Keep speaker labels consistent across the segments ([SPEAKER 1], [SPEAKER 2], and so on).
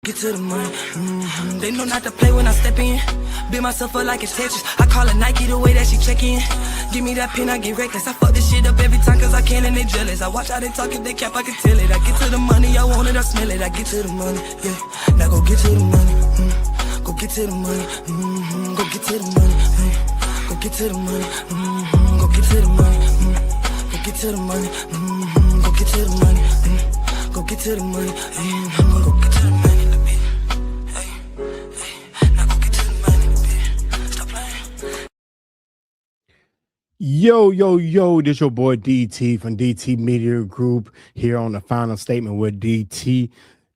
[SPEAKER 1] Get to the money. They know not to play when I step in. Build myself up like it's Tetris. I call her Nike the way that she check in. Give me that pin, I get reckless. I fuck this shit up every time cause I can and they jealous. I watch how they talk, if they cap, I can tell it. I get to the money, I want it, I smell it. I get to the money, yeah. Now go get to the money. Go get to the money. Go get to the money. Go get to the money. Go get to the money. Go get to the money. Go get to the money. Go get to the money. Go get to the money.
[SPEAKER 2] Yo, this your boy DT from DT Media Group here on the final statement with DT,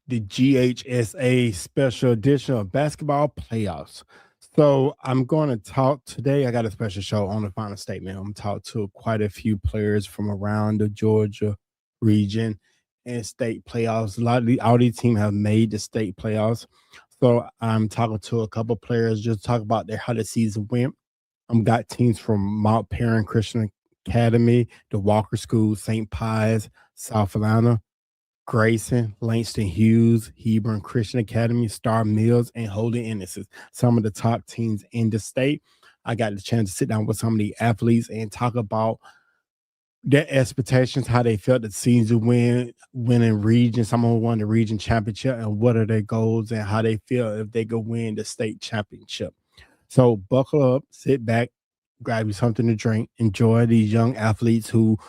[SPEAKER 2] the GHSA special edition of basketball playoffs. So I'm going to talk today. I got a special show on the final statement. I'm going to talk to quite a few players from around the Georgia region and state playoffs. A lot of all these teams have made the state playoffs. So I'm talking to a couple players, just talk about how the season went. Got teams from Mount Perrin Christian Academy, the Walker School, St. Pius, South Atlanta, Grayson, Langston Hughes, Hebron Christian Academy, Star Mills, and Holy Innocents. Some of the top teams in the state. I got the chance to sit down with some of the athletes and talk about their expectations, how they felt the season winning region. Some of them won the region championship, and what are their goals and how they feel if they could win the state championship. So buckle up, sit back, grab you something to drink, enjoy these young athletes who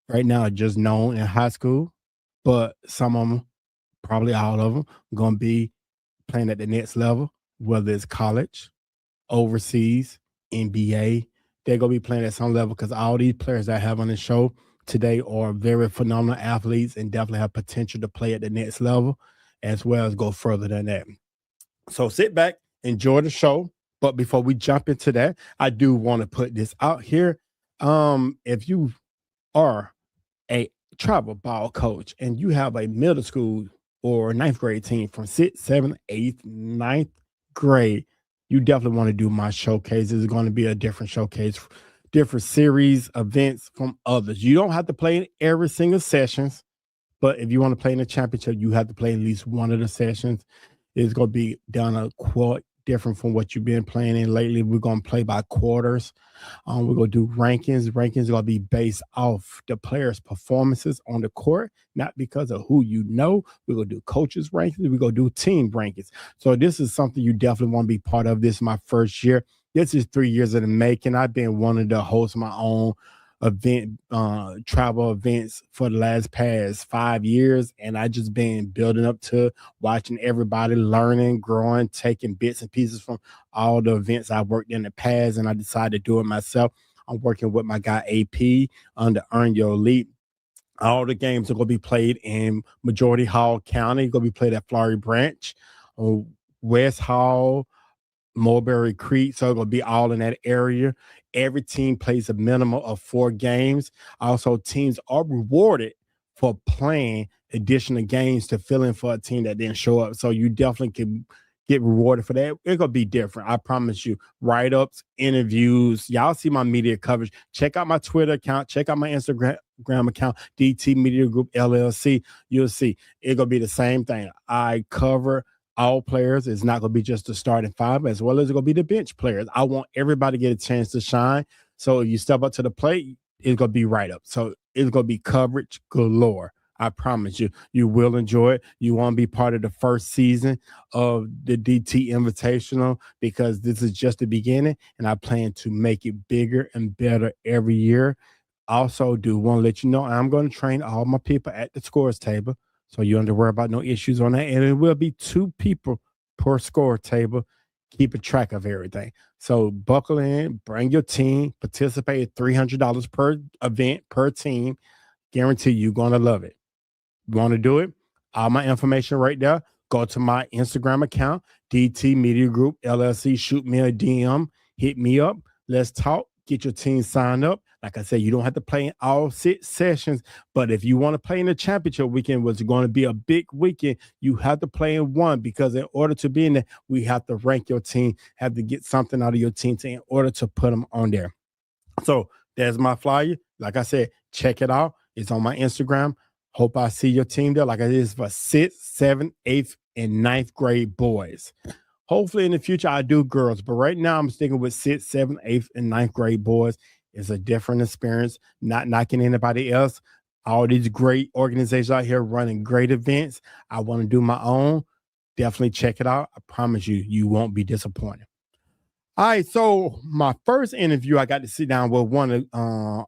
[SPEAKER 2] right now are just known in high school, but some of them, probably all of them, are going to be playing at the next level, whether it's college, overseas, NBA. They're going to be playing at some level because all these players that I have on the show today are very phenomenal athletes and definitely have potential to play at the next level as well as go further than that. So sit back, enjoy the show. But before we jump into that, I do want to put this out here. If you are a travel ball coach and you have a middle school or ninth grade team from 6th, 7th, 8th, 9th grade, you definitely want to do my showcase. It's going to be a different showcase, different series, events from others. You don't have to play in every single sessions, but if you want to play in the championship, you have to play at least one of the sessions. It's going to be done a quite different from what you've been playing in lately. We're going to play by quarters. We're going to do rankings. Rankings are going to be based off the players' performances on the court, not because of who you know. We're going to do coaches' rankings. We're going to do team rankings. So this is something you definitely want to be part of. This is my first year. This is 3 years in the making. I've been wanting to host my own event, travel events for the past 5 years, and I just been building up to watching everybody learning, growing, taking bits and pieces from all the events I worked in the past, and I decided to do it myself. I'm working with my guy AP under Earn Your Elite. All the games are going to be played in Majority Hall County. Going to be played at Flowery Branch, West Hall, Mulberry Creek. So it's going to be all in that area. Every team plays a minimum of 4 games. Also, teams are rewarded for playing additional games to fill in for a team that didn't show up. So you definitely can get rewarded for that. It's going to be different. I promise you. Write-ups, interviews. Y'all see my media coverage. Check out my Twitter account. Check out my Instagram account, DT Media Group LLC. You'll see. It's going to be the same thing. I cover all players. It's not going to be just the starting 5, as well as it's going to be the bench players. I want everybody to get a chance to shine. So if you step up to the plate, it's going to be right up. So it's going to be coverage galore. I promise you, you will enjoy it. You want to be part of the first season of the DT Invitational because this is just the beginning, and I plan to make it bigger and better every year. Also, do want to let you know I'm going to train all my people at the scores table. So you don't have to worry about no issues on that. And it will be 2 people per score table, keeping track of everything. So buckle in, bring your team, participate at $300 per event, per team. Guarantee you're going to love it. You want to do it? All my information right there. Go to my Instagram account, DT Media Group LLC. Shoot me a DM. Hit me up. Let's talk. Get your team signed up. Like I said, you don't have to play in all 6 sessions, but if you want to play in the championship weekend, which is going to be a big weekend, you have to play in one because in order to be in there, we have to rank your team, have to get something out of your team in order to put them on there. So there's my flyer. Like I said, check it out. It's on my Instagram. Hope I see your team there. Like I said, it's for 6th, 7th, 8th and ninth grade boys. Hopefully in the future I do girls, but right now I'm sticking with sixth, seventh, eighth, and ninth grade boys. It's a different experience, not knocking anybody else. All these great organizations out here running great events. I want to do my own. Definitely check it out. I promise you, you won't be disappointed. All right, so my first interview, I got to sit down with one of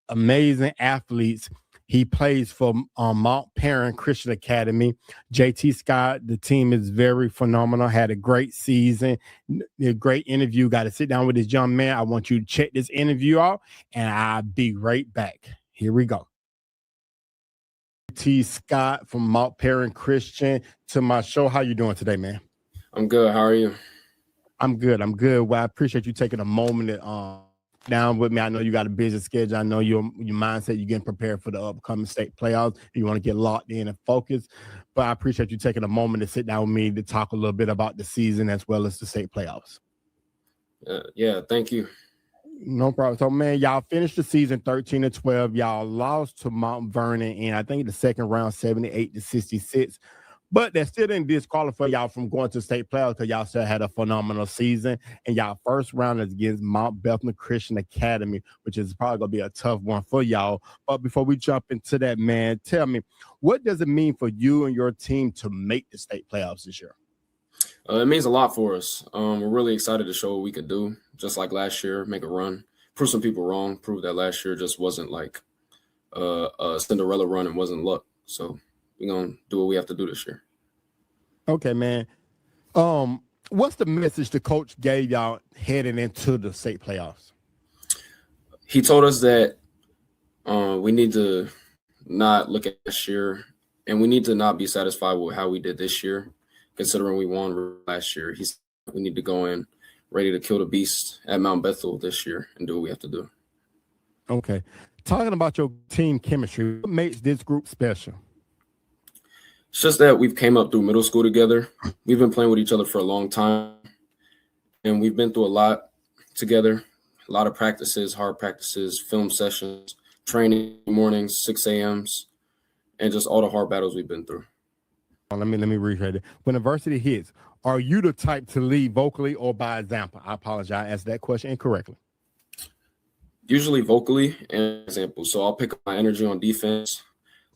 [SPEAKER 2] amazing athletes. He plays for Mount Perrin Christian Academy. JT Scott, the team is very phenomenal. Had a great season, a great interview. Got to sit down with this young man. I want you to check this interview out, and I'll be right back. Here we go. T. Scott from Mount Perrin Christian to my show. How you doing today, man?
[SPEAKER 3] I'm good. How are you?
[SPEAKER 2] I'm good. Well, I appreciate you taking a moment to down with me. I know you got a busy schedule. I know your mindset, you're getting prepared for the upcoming state playoffs. You want to get locked in and focused. But I appreciate you taking a moment to sit down with me to talk a little bit about the season as well as the state playoffs.
[SPEAKER 3] Yeah, thank you.
[SPEAKER 2] No problem. So, man, y'all finished the season 13-12. Y'all lost to Mount Vernon in, I think, the second round, 78-66. But that still didn't disqualify y'all from going to state playoffs because y'all still had a phenomenal season. And y'all first round is against Mount Bethel Christian Academy, which is probably going to be a tough one for y'all. But before we jump into that, man, tell me, what does it mean for you and your team to make the state playoffs this year?
[SPEAKER 3] It means a lot for us. We're really excited to show what we could do, just like last year, make a run, prove some people wrong, prove that last year just wasn't like a Cinderella run and wasn't luck. So we're going to do what we have to do this year.
[SPEAKER 2] Okay, man. What's the message the coach gave y'all heading into the state playoffs?
[SPEAKER 3] He told us that we need to not look at this year, and we need to not be satisfied with how we did this year, considering we won last year. He said we need to go in ready to kill the beast at Mount Bethel this year and do what we have to do.
[SPEAKER 2] Okay. Talking about your team chemistry, what makes this group special?
[SPEAKER 3] It's just that we've came up through middle school together. We've been playing with each other for a long time, and we've been through a lot together, a lot of practices, hard practices, film sessions, training mornings, 6 a.m.s, and just all the hard battles we've been through.
[SPEAKER 2] Let me reread it. When adversity hits, are you the type to lead vocally or by example? I apologize. I asked that question incorrectly.
[SPEAKER 3] Usually vocally and example. So I'll pick up my energy on defense.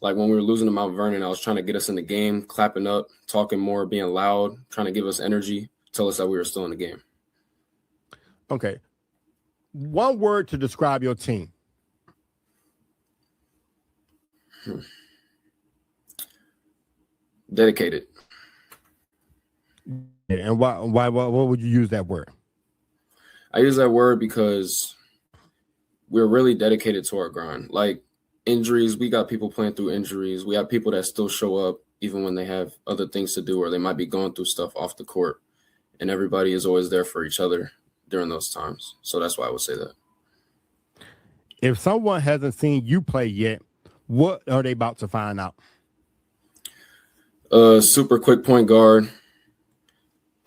[SPEAKER 3] Like when we were losing to Mount Vernon, I was trying to get us in the game, clapping up, talking more, being loud, trying to give us energy, tell us that we were still in the game.
[SPEAKER 2] Okay. One word to describe your team.
[SPEAKER 3] Dedicated.
[SPEAKER 2] And why what would you use that word?
[SPEAKER 3] I use that word because we're really dedicated to our grind. Like injuries, we got people playing through injuries. We have people that still show up even when they have other things to do or they might be going through stuff off the court. And everybody is always there for each other during those times. So that's why I would say that.
[SPEAKER 2] If someone hasn't seen you play yet, what are they about to find out?
[SPEAKER 3] Super quick point guard,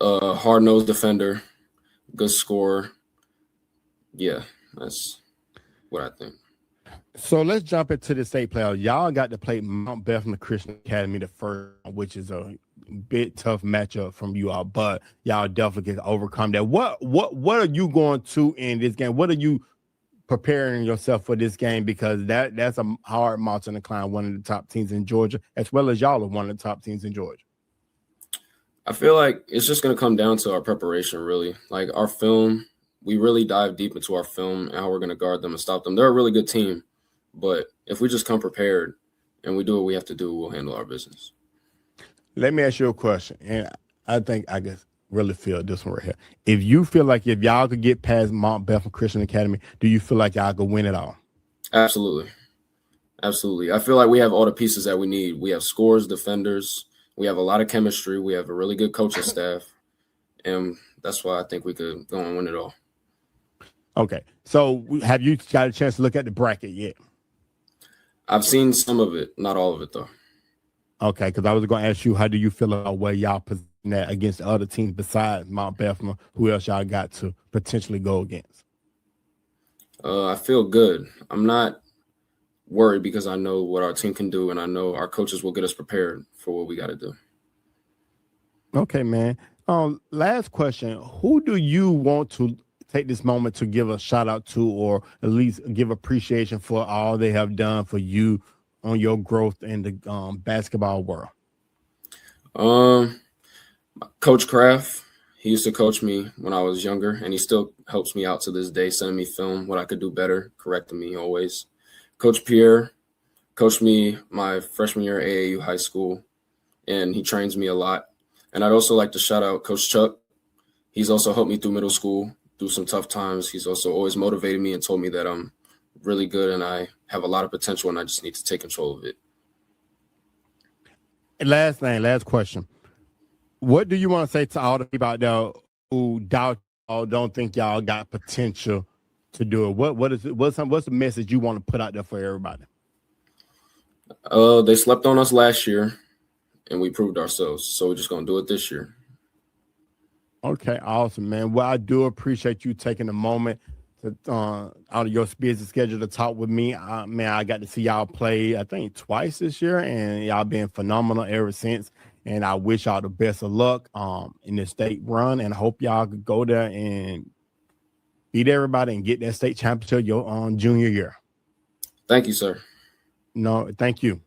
[SPEAKER 3] hard-nosed defender, good scorer. Yeah, that's what I think.
[SPEAKER 2] So let's jump into the state playoffs. Y'all got to play Mount Bethel Christian Academy the first, which is a bit tough matchup from you all, but y'all definitely can overcome that. What are you going to in this game? What are you preparing yourself for this game? Because that's a hard mountain to climb, one of the top teams in Georgia, as well as y'all are one of the top teams in Georgia.
[SPEAKER 3] I feel like it's just going to come down to our preparation, really. Like our film, we really dive deep into our film and how we're going to guard them and stop them. They're a really good team, but if we just come prepared and we do what we have to do, we'll handle our business.
[SPEAKER 2] Let me ask you a question, and I think I guess really feel this one right here. If you feel like if y'all could get past Mount Bethel Christian Academy, do you feel like y'all could win it all?
[SPEAKER 3] Absolutely. Absolutely. I feel like we have all the pieces that we need. We have scores, defenders. We have a lot of chemistry. We have a really good coaching staff. And that's why I think we could go and win it all.
[SPEAKER 2] Okay. So have you got a chance to look at the bracket yet?
[SPEAKER 3] I've seen some of it, not all of it, though.
[SPEAKER 2] Okay, because I was going to ask you, how do you feel about where y'all position that against the other teams besides Mount Bethel? Who else y'all got to potentially go against?
[SPEAKER 3] I feel good. I'm not worried because I know what our team can do, and I know our coaches will get us prepared for what we got to do.
[SPEAKER 2] Okay, man. Last question. Who do you want to take this moment to give a shout out to, or at least give appreciation for all they have done for you on your growth in the basketball world?
[SPEAKER 3] Um, Coach Kraft, he used to coach me when I was younger, and he still helps me out to this day, sending me film, what I could do better, correcting me always. Coach Pierre coached me my freshman year at AAU high school, and he trains me a lot. And I'd also like to shout out Coach Chuck. He's also helped me through middle school, through some tough times. He's also always motivated me and told me that I'm really good and I have a lot of potential and I just need to take control of it.
[SPEAKER 2] Last question. What do you want to say to all the people out there who doubt or don't think y'all got potential to do it? What's the message you want to put out there for everybody?
[SPEAKER 3] They slept on us last year and we proved ourselves. So we're just gonna do it this year.
[SPEAKER 2] Okay, awesome, man. Well, I do appreciate you taking a moment to, out of your busy schedule to talk with me. Man, I got to see y'all play, I think, twice this year, and y'all been phenomenal ever since. And I wish y'all the best of luck in the state run, and I hope y'all could go there and beat everybody and get that state championship your junior year.
[SPEAKER 3] Thank you, sir.
[SPEAKER 2] No, thank you.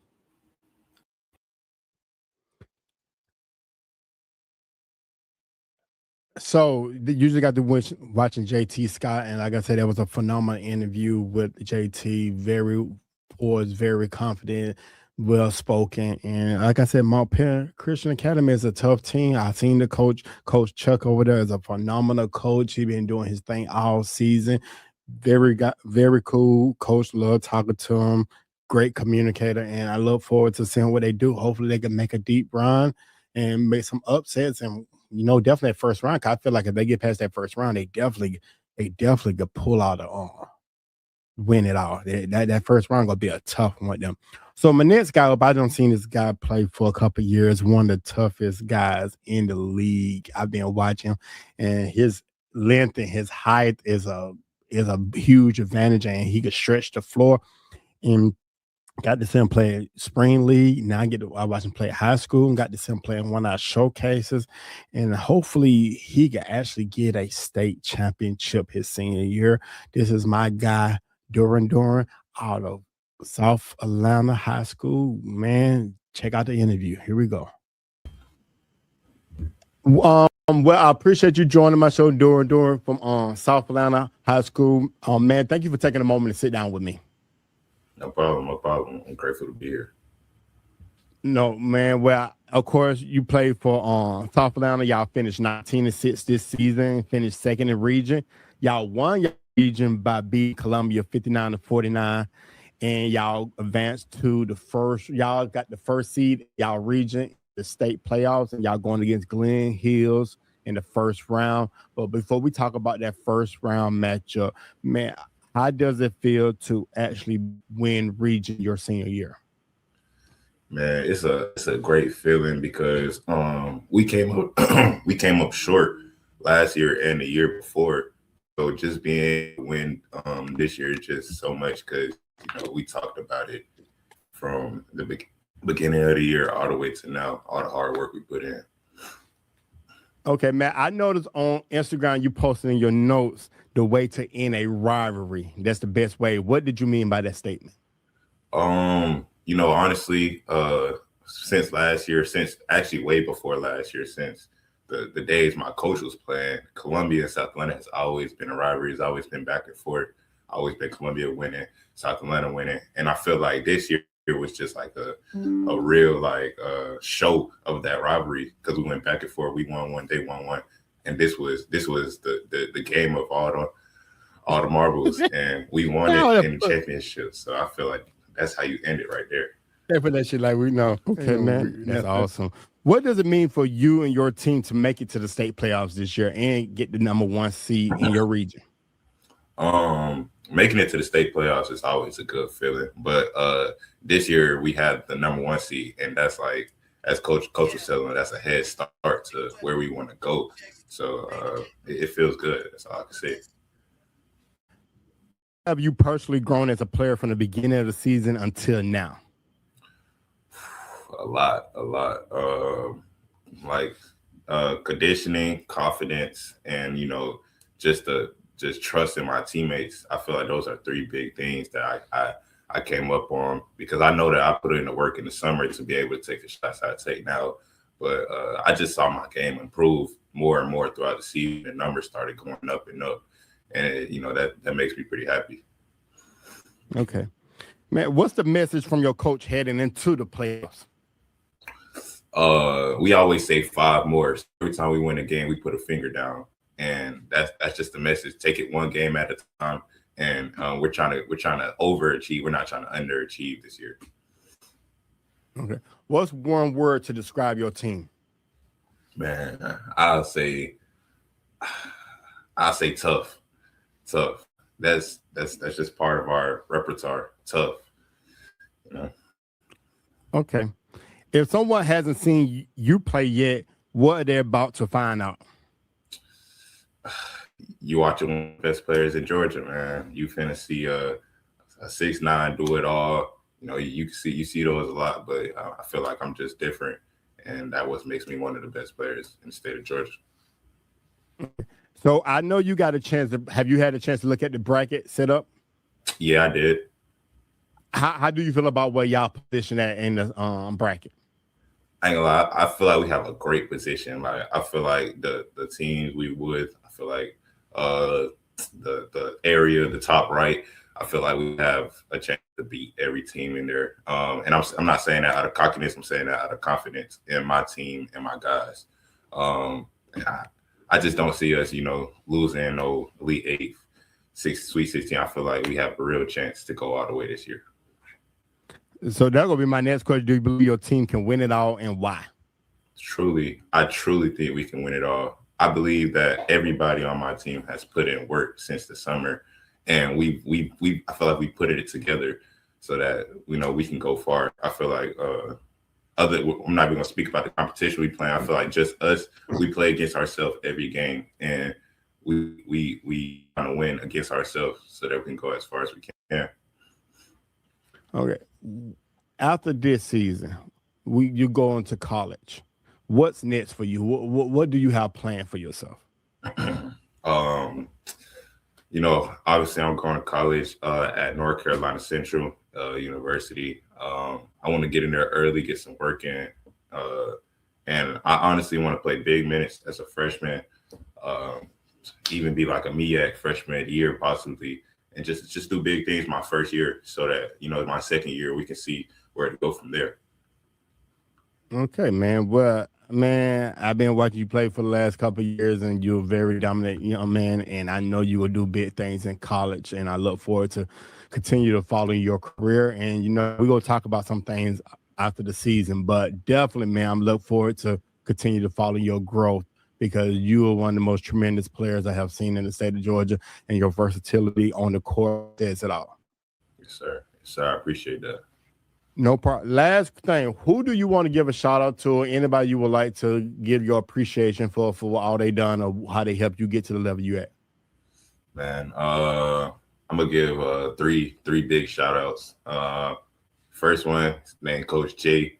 [SPEAKER 2] So usually got to watching JT Scott, and like I said, that was a phenomenal interview with JT. Very poised, very confident, well spoken, and like I said, Mount Penn Christian Academy is a tough team. I've seen the Coach Chuck over there is a phenomenal coach. He's been doing his thing all season. Very cool coach. Love talking to him. Great communicator, and I look forward to seeing what they do. Hopefully, they can make a deep run and make some upsets and definitely that first round. 'Cause I feel like if they get past that first round, they definitely could pull out win it all. That first round gonna be a tough one with them. So my next guy up, I don't seen this guy play for a couple of years. One of the toughest guys in the league. I've been watching, and his length and his height is a huge advantage, and he could stretch the floor. And got to see him play spring league. Now I watch him play high school and got to see him play in one of our showcases. And hopefully he can actually get a state championship his senior year. This is my guy, Duran out of South Atlanta High School. Man, check out the interview. Here we go. Well, I appreciate you joining my show, Duran from South Atlanta High School. Man, thank you for taking a moment to sit down with me.
[SPEAKER 4] No problem. I'm grateful to be here.
[SPEAKER 2] No, man. Well, of course, you played for South Atlanta. Y'all finished 19-6 this season, finished second in region. Y'all won your region by beating Columbia 59-49, and y'all advanced to the first. Y'all got the first seed, y'all region, the state playoffs, and y'all going against Glen Hills in the first round. But before we talk about that first round matchup, man, how does it feel to actually win region your senior year?
[SPEAKER 4] Man, it's a great feeling because we came up short last year and the year before. So just being able to win this year is just so much because we talked about it from the beginning of the year all the way to now, all the hard work we put in.
[SPEAKER 2] Okay, Matt, I noticed on Instagram you posted in your notes the way to end a rivalry. That's the best way. What did you mean by that statement?
[SPEAKER 4] Honestly, since last year, since actually way before last year, since the days my coach was playing, Columbia and South Atlanta has always been a rivalry. It's always been back and forth. Always been Columbia winning, South Atlanta winning. And I feel like this year was just like a real show of that rivalry because we went back and forth. We won one, they won one, and this was the game of all the marbles, and we won it in the championship. So I feel like that's how you end it right there.
[SPEAKER 2] Yeah, for that shit like we know. Okay, man, that's awesome. What does it mean for you and your team to make it to the state playoffs this year and get the number 1 seed in your region?
[SPEAKER 4] Making it to the state playoffs is always a good feeling, but this year we had the number 1 seed, and that's like, as coach was telling me, that's a head start to where we want to go. So it feels good. That's all I can say.
[SPEAKER 2] Have you personally grown as a player from the beginning of the season until now?
[SPEAKER 4] A lot. Like conditioning, confidence, and just trust in my teammates. I feel like those are three big things that I came up on, because I know that I put in the work in the summer to be able to take the shots I take now. But I just saw my game improve more and more throughout the season. The numbers started going up and up, and that makes me pretty happy.
[SPEAKER 2] Okay, man, what's the message from your coach heading into the playoffs?
[SPEAKER 4] We always say 5 more. Every time we win a game, we put a finger down, and that's just the message. Take it one game at a time, and we're trying to overachieve. We're not trying to underachieve this year.
[SPEAKER 2] Okay, what's one word to describe your team?
[SPEAKER 4] Man, I'll say tough. Tough. That's just part of our repertoire. Tough.
[SPEAKER 2] Okay. If someone hasn't seen you play yet, what are they about to find out?
[SPEAKER 4] You watching one of the best players in Georgia, man. You finna see a 6'9" do it all. You see those a lot, but I feel like I'm just different, and that what makes me one of the best players in the state of Georgia.
[SPEAKER 2] So I know you got a chance to. Have you had a chance to look at the bracket set up?
[SPEAKER 4] Yeah, I did.
[SPEAKER 2] How do you feel about where y'all position at in the bracket?
[SPEAKER 4] I ain't gonna lie, I feel like we have a great position. Like, I feel like the teams we would, I feel like the area, the top right, I feel like we have a chance to beat every team in there. And I'm not saying that out of cockiness, I'm saying that out of confidence in my team and my guys. And I just don't see us, losing no Elite 8, Sweet 16. I feel like we have a real chance to go all the way this year.
[SPEAKER 2] So that's gonna be my next question. Do you believe your team can win it all, and why?
[SPEAKER 4] I truly think we can win it all. I believe that everybody on my team has put in work since the summer, and I feel like we put it together so that we can go far. I feel like I'm not even gonna speak about the competition we play. I feel like just us, we play against ourselves every game, and we want to win against ourselves so that we can go as far as we can.
[SPEAKER 2] Okay. After this season, you go into college. What's next for you? What do you have planned for yourself?
[SPEAKER 4] Obviously I'm going to college at North Carolina Central University. I want to get in there early, get some work in. And I honestly want to play big minutes as a freshman, even be like a MEAC freshman year possibly, and just do big things my first year so that, my second year we can see where to go from there. Okay,
[SPEAKER 2] man. Well, man, I've been watching you play for the last couple of years, and you're a very dominant young man, and I know you will do big things in college, and I look forward to continue to follow your career. And, we're going to talk about some things after the season, but definitely, man, I'm looking forward to continue to follow your growth, because you are one of the most tremendous players I have seen in the state of Georgia, and your versatility on the court says it all.
[SPEAKER 4] Yes, sir. Yes, sir. I appreciate that.
[SPEAKER 2] No problem. Last thing, who do you want to give a shout out to? Anybody you would like to give your appreciation for all they done or how they helped you get to the level you at?
[SPEAKER 4] Man, I'm gonna give three big shout outs. First one, named Coach Jay.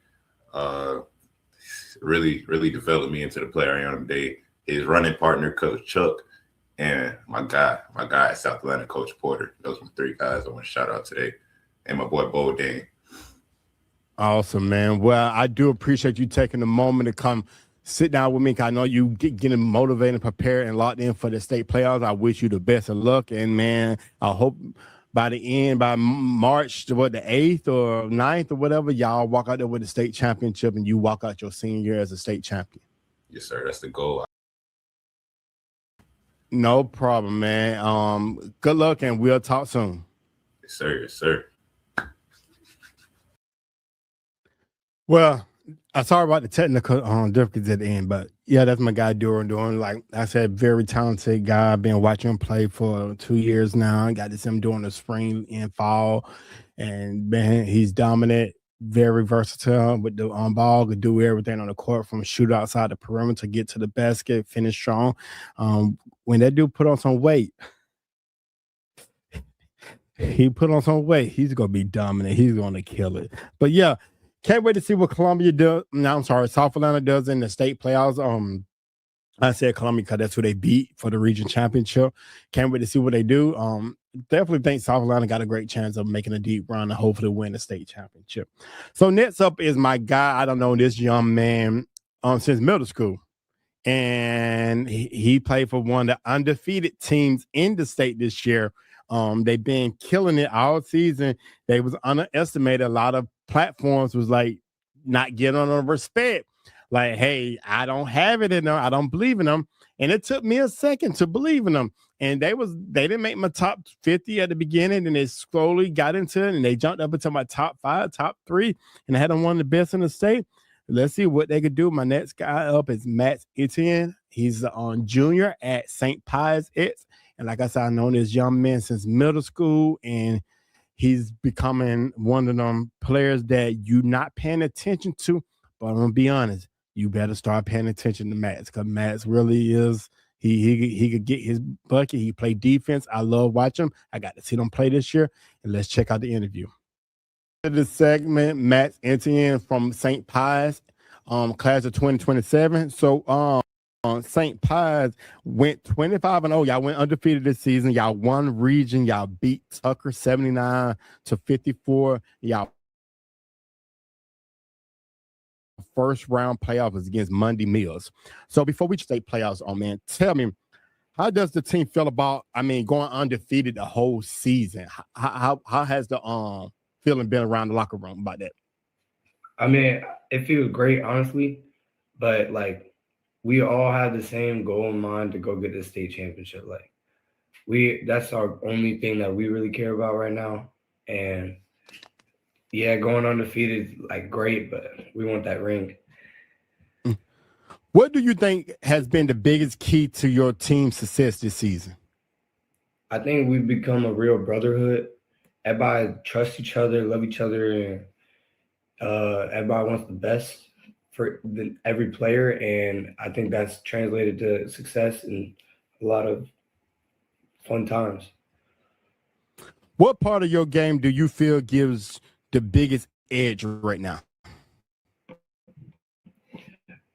[SPEAKER 4] Really developed me into the player I am today. His running partner, Coach Chuck, and my guy at South Atlanta, Coach Porter. Those are my 3 guys I want to shout out today. And my boy Bo Dane.
[SPEAKER 2] Awesome, man. Well, I do appreciate you taking the moment to come sit down with me. I know you getting motivated, prepared, and locked in for the state playoffs. I wish you the best of luck. And, man, I hope by March, the 8th or 9th or whatever, y'all walk out there with the state championship and you walk out your senior year as a state champion.
[SPEAKER 4] Yes, sir. That's the goal.
[SPEAKER 2] No problem, man. Good luck, and we'll talk soon.
[SPEAKER 4] Yes, sir. Yes, sir.
[SPEAKER 2] Well, I'm sorry about the technical difficulties at the end, but yeah, that's my guy Duran. Like I said, very talented guy. I've been watching him play for 2 years now. I got to see him during the spring and fall, and man, he's dominant, very versatile with the ball. Could do everything on the court, from shoot outside the perimeter, get to the basket, finish strong. When that dude put on some weight, he's gonna be dominant. He's gonna kill it. But yeah. Can't wait to see what South Atlanta does in the state playoffs. I said Columbia because that's who they beat for the region championship. Can't wait to see what they do. Definitely think South Carolina got a great chance of making a deep run and hopefully win the state championship. So next up is my guy. I don't know this young man since middle school. And he played for one of the undefeated teams in the state this year. They've been killing it all season. They was underestimated. A lot of platforms was like not getting on respect. Like, hey, I don't have it in them. I don't believe in them. And it took me a second to believe in them. And they didn't make my top 50 at the beginning, and they slowly got into it, and they jumped up into my top 5, top 3, and I had them one of the best in the state. Let's see what they could do. My next guy up is Matt Etienne. He's on junior at St. Pius. And like I said, I've known this young man since middle school, and he's becoming one of them players that you're not paying attention to. But I'm going to be honest, you better start paying attention to Matt, because Matt really is, he could get his bucket. He played defense. I love watching him. I got to see them play this year. And let's check out the interview. This segment, Matt Etienne from St. Pius, class of 2027. So St. Pius went 25-0. Y'all went undefeated this season. Y'all won region. Y'all beat Tucker 79-54. Y'all first round playoff was against Monday Mills. So before we state playoffs, man, tell me, how does the team feel about, going undefeated the whole season? How has the feeling been around the locker room about that?
[SPEAKER 5] It feels great, honestly, but like we all have the same goal in mind to go get the state championship. Like that's our only thing that we really care about right now. And yeah, going undefeated is like great, but we want that ring.
[SPEAKER 2] What do you think has been the biggest key to your team's success this season?
[SPEAKER 5] I think we've become a real brotherhood. Everybody trusts each other, love each other, and everybody wants the best for every player. And I think that's translated to success and a lot of fun times.
[SPEAKER 2] What part of your game do you feel gives the biggest edge right now?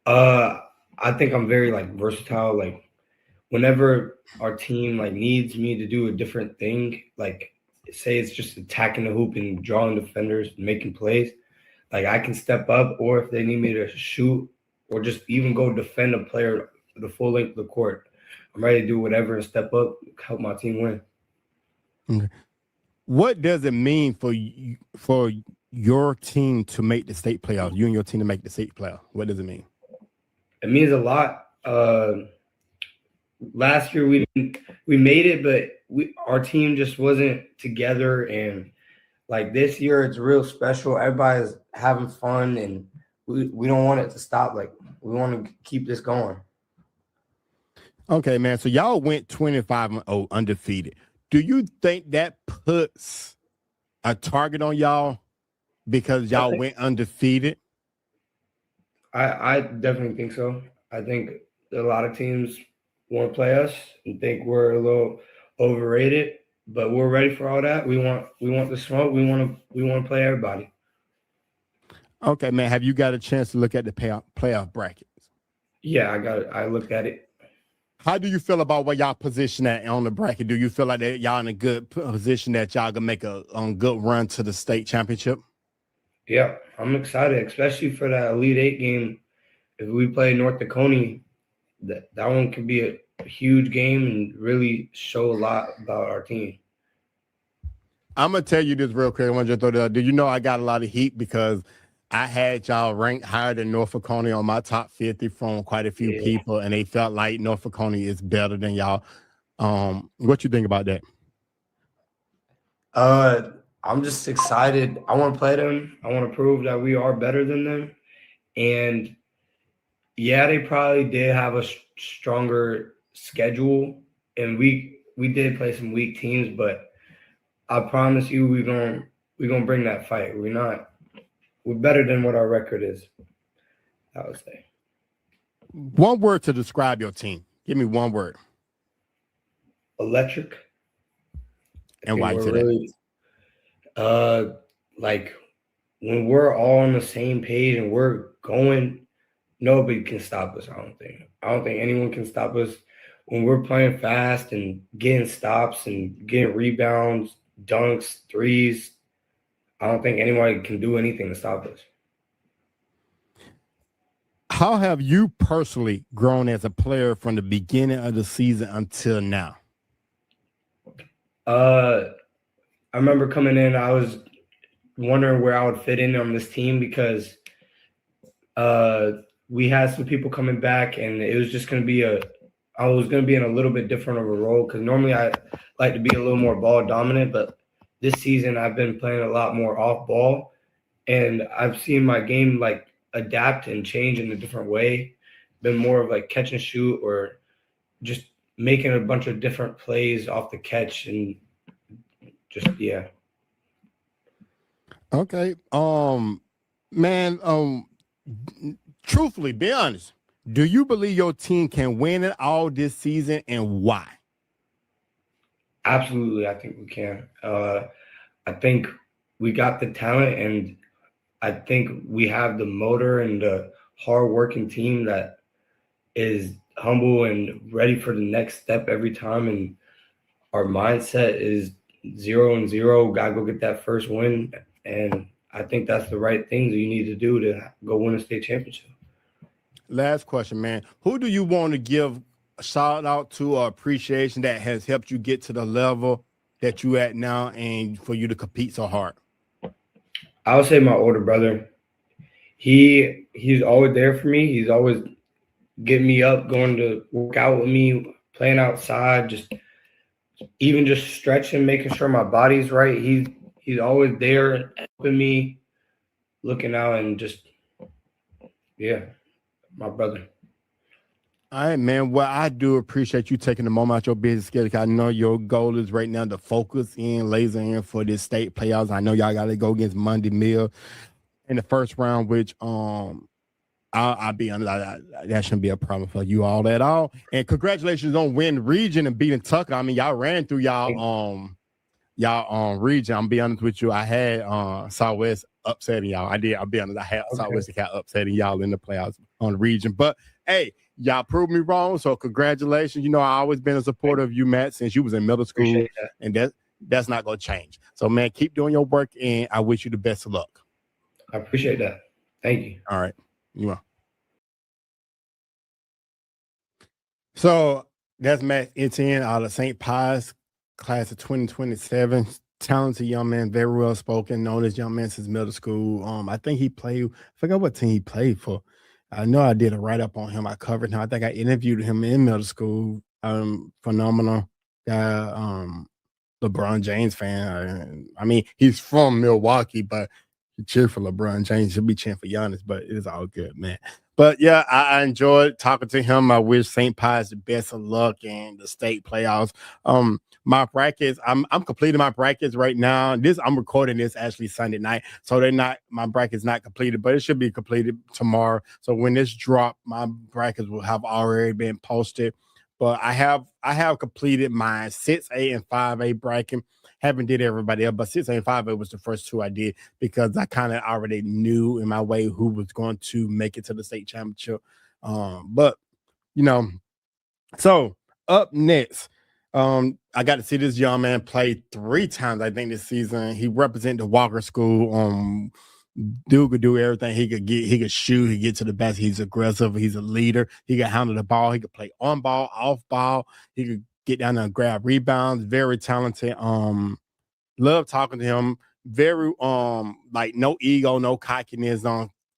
[SPEAKER 5] I think I'm very versatile. Like whenever our team needs me to do a different thing, like say it's just attacking the hoop and drawing defenders, making plays, like I can step up, or if they need me to shoot or just even go defend a player the full length of the court, I'm ready to do whatever and step up, help my team win.
[SPEAKER 2] Okay. What does it mean for your team to make the state playoffs? You and your team to make the state playoff. What does it mean?
[SPEAKER 5] It means a lot. Last year we made it, but our team just wasn't together. And this year, it's real special. Everybody's having fun, and we don't want it to stop. Like we want to keep this going.
[SPEAKER 2] Okay, man. So y'all went 25-0 undefeated. Do you think that puts a target on y'all because y'all went undefeated?
[SPEAKER 5] I definitely think so. I think a lot of teams want to play us and think we're a little overrated, but we're ready for all that. We want the smoke. We want to play everybody.
[SPEAKER 2] Okay, man. Have you got a chance to look at the playoff brackets?
[SPEAKER 5] Yeah, I looked at it.
[SPEAKER 2] How do you feel about where y'all position at on the bracket? Do you feel like that y'all in a good position that y'all can make a good run to the state championship?
[SPEAKER 5] Yeah, I'm excited, especially for that Elite Eight game. If we play North Dakota, that one could be a huge game and really show a lot about our team.
[SPEAKER 2] I'm gonna tell you this real quick. I want you to throw that out. Do you know I got a lot of heat because I had y'all ranked higher than Norfolk County on my top 50 from quite a few people, and they felt like Norfolk County is better than y'all. What you think about that?
[SPEAKER 5] I'm just excited. I want to play them. I want to prove that we are better than them. And yeah, they probably did have a stronger schedule, and we did play some weak teams, but I promise you we're gonna bring that fight. We're better than what our record is, I would say.
[SPEAKER 2] One word to describe your team. Give me one word.
[SPEAKER 5] Electric.
[SPEAKER 2] And why you say that?
[SPEAKER 5] Like when we're all on the same page and we're going, nobody can stop us. I don't think anyone can stop us when we're playing fast and getting stops and getting rebounds, dunks, threes. I don't think anybody can do anything to stop us.
[SPEAKER 2] How have you personally grown as a player from the beginning of the season until now?
[SPEAKER 5] I remember coming in, I was wondering where I would fit in on this team because we had some people coming back, and it was just going to be I was going to be in a little bit different of a role because normally I like to be a little more ball dominant, but this season I've been playing a lot more off ball, and I've seen my game like adapt and change in a different way. Been more of like catch and shoot or just making a bunch of different plays off the catch and just, yeah.
[SPEAKER 2] Okay. Man, truthfully, be honest. Do you believe your team can win it all this season, and why?
[SPEAKER 5] Absolutely, I think we can. I think we got the talent, and I think we have the motor and the hard-working team that is humble and ready for the next step every time. And our mindset is 0-0. Gotta go get that first win, and I think that's the right things you need to do to go win a state championship.
[SPEAKER 2] Last question, man. Who do you want to give a shout out to or appreciation that has helped you get to the level that you at now and for you to compete so hard?
[SPEAKER 5] I would say my older brother. He's always there for me. He's always getting me up, going to work out with me, playing outside, just stretching, making sure my body's right. He's always there helping me, looking out, and just, yeah, my brother.
[SPEAKER 2] All right, man. Well, I do appreciate you taking the moment out your busy schedule. I know your goal is right now to focus in, laser in for this state playoffs. I know y'all got to go against Monday Mill in the first round, which I'll be honest, that shouldn't be a problem for you all at all. And congratulations on winning region and beating Tucker. I mean, y'all ran through y'all region. I'm be honest with you. I had Southwest upsetting y'all. I'll be honest. I had Southwest upsetting y'all in the playoffs on the region. But hey, y'all proved me wrong. So congratulations. You know, I always been a supporter of you, Matt, since you was in middle school. And that's not gonna change. So man, keep doing your work, and I wish you the best of luck.
[SPEAKER 5] I appreciate that. Thank you.
[SPEAKER 2] All right. You are. So that's Matt Etienne out of St. Pius, class of 2027. Talented young man, very well spoken, known as young man since middle school. I think he played, I forgot what team he played for. I know I did a write-up on him. I covered him. I think I interviewed him in middle school. Phenomenal guy, LeBron James fan. I mean, he's from Milwaukee, but he cheer for LeBron James. He'll be cheering for Giannis, but it's all good, man. But yeah, I enjoyed talking to him. I wish St. Pius the best of luck in the state playoffs. My brackets, I'm completing my brackets right now. I'm recording this actually Sunday night, so my bracket's not completed, but it should be completed tomorrow. So when this drop, my brackets will have already been posted. But I have completed my 6A and 5A bracket. Haven't did everybody else, but 6A and 5A was the first two I did because I kind of already knew in my way who was going to make it to the state championship. But you know, so up next, I got to see this young man play 3 times, I think, this season. He represented the Walker School. Dude could do everything. He could shoot, he get to the basket, he's aggressive, he's a leader, he could handle the ball, he could play on ball, off ball, he could get down there and grab rebounds, very talented. Love talking to him. Very like no ego, no cockiness,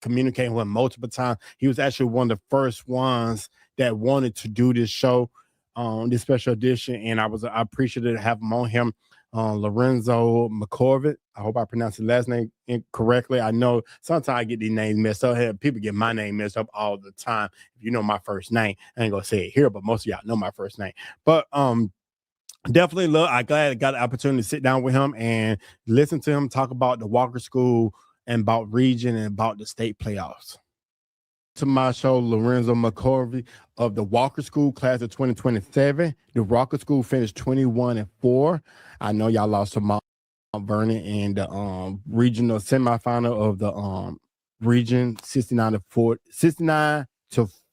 [SPEAKER 2] communicating with him multiple times. He was actually one of the first ones that wanted to do this show, this special edition, and I appreciated to have him on him. Lorenzo McCorvett. I hope I pronounced his last name incorrectly. I know sometimes I get these names messed up. People get my name messed up all the time. If you know my first name, I ain't gonna say it here, but most of y'all know my first name. But definitely I'm glad I got the opportunity to sit down with him and listen to him talk about the Walker School and about region and about the state playoffs. To my show, Lorenzo McCorvey of the Walker School class of 2027. The Walker School finished 21-4. I know y'all lost to Mount Vernon in the regional semifinal of the region, 69-40,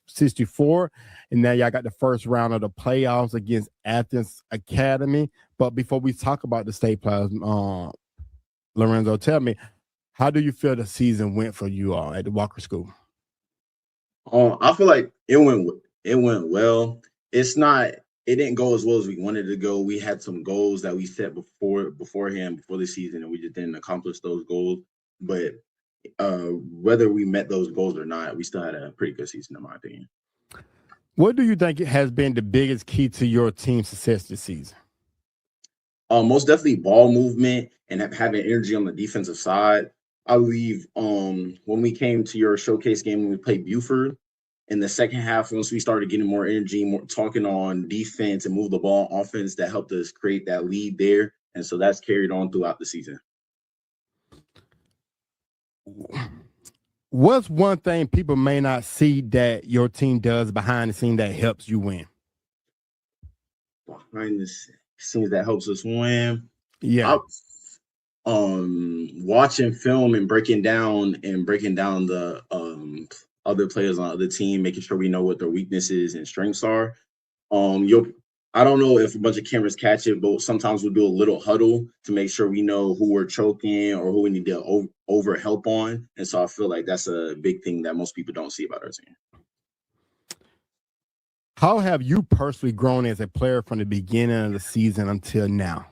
[SPEAKER 2] 64, and now y'all got the first round of the playoffs against Athens Academy. But before we talk about the state playoffs, Lorenzo, tell me, how do you feel the season went for you all at the Walker School?
[SPEAKER 6] I feel like it went well. It didn't go as well as we wanted to go. We had some goals that we set beforehand before the season, and we just didn't accomplish those goals. But whether we met those goals or not, we still had a pretty good season, in my opinion.
[SPEAKER 2] What do you think has been the biggest key to your team's success this season?
[SPEAKER 6] Most definitely ball movement and having energy on the defensive side. I believe when we came to your showcase game when we played Buford, in the second half, once we started getting more energy, more talking on defense and move the ball on offense, that helped us create that lead there. And so that's carried on throughout the season.
[SPEAKER 2] What's one thing people may not see that your team does behind the scene that helps you win?
[SPEAKER 6] Behind the scenes that helps us win.
[SPEAKER 2] Yeah.
[SPEAKER 6] Watching film and breaking down the other players on the other team, making sure we know what their weaknesses and strengths are. I don't know if a bunch of cameras catch it, but sometimes we'll do a little huddle to make sure we know who we're choking or who we need to over help on. And so I feel like that's a big thing that most people don't see about our team.
[SPEAKER 2] How have you personally grown as a player from the beginning of the season until now?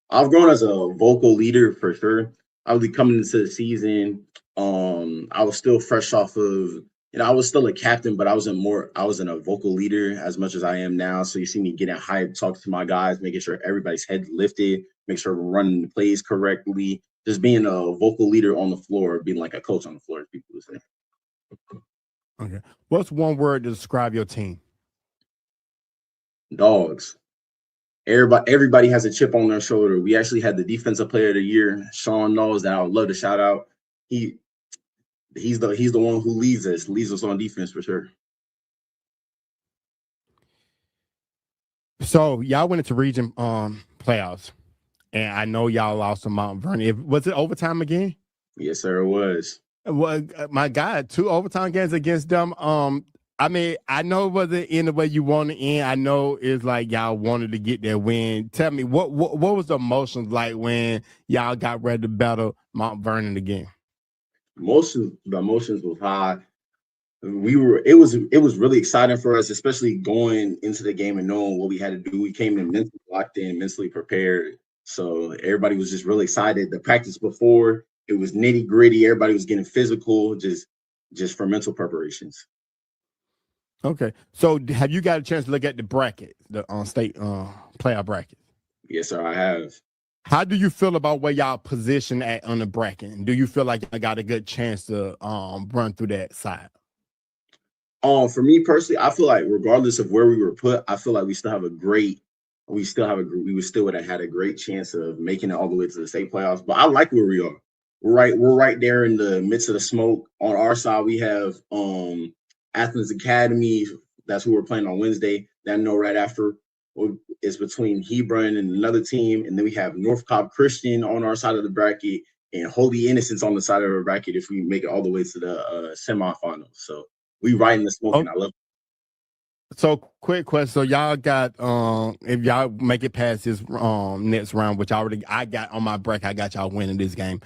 [SPEAKER 6] I've grown as a vocal leader for sure. I was coming into the season. I was still fresh off of, I was still a captain, but I wasn't a vocal leader as much as I am now. So you see me getting hyped, talking to my guys, making sure everybody's head lifted, make sure we're running the plays correctly, just being a vocal leader on the floor, being like a coach on the floor, as people would say.
[SPEAKER 2] Okay. What's one word to describe your team?
[SPEAKER 6] Dogs. Everybody has a chip on their shoulder. We actually had the defensive player of the year, Sean Knowles, that I would love to shout out. He's the one who leads us on defense for sure.
[SPEAKER 2] So y'all went into region playoffs, and I know y'all lost to Mount Vernon. Was it overtime again?
[SPEAKER 6] Yes, sir, it was.
[SPEAKER 2] Well, my God, 2 overtime games against them. I mean, I know it wasn't in the way you wanted to end. I know it's like y'all wanted to get that win. Tell me, what was the emotions like when y'all got ready to battle Mount Vernon again?
[SPEAKER 6] The emotions was high. It was really exciting for us, especially going into the game and knowing what we had to do. We came in mentally locked in, mentally prepared. So everybody was just really excited. The practice before, it was nitty gritty. Everybody was getting physical, just for mental preparations.
[SPEAKER 2] Okay, so have you got a chance to look at the bracket, the state playoff bracket?
[SPEAKER 6] Yes, sir, I have.
[SPEAKER 2] How do you feel about where y'all position at on the bracket? Do you feel like I got a good chance to run through that side?
[SPEAKER 6] For me personally, I feel like regardless of where we were put, I feel like we still would have had a great chance of making it all the way to the state playoffs. But I like where we are. We're right there in the midst of the smoke. On our side, we have Athens Academy. That's who we're playing on Wednesday. Then know right after is between Hebron and another team, and then we have North Cobb Christian on our side of the bracket and Holy Innocents on the side of the bracket if we make it all the way to the semifinals. So we right in the smoke, and I love it.
[SPEAKER 2] So quick question. So y'all got if y'all make it past this next round, which I got on my bracket, I got y'all winning this game.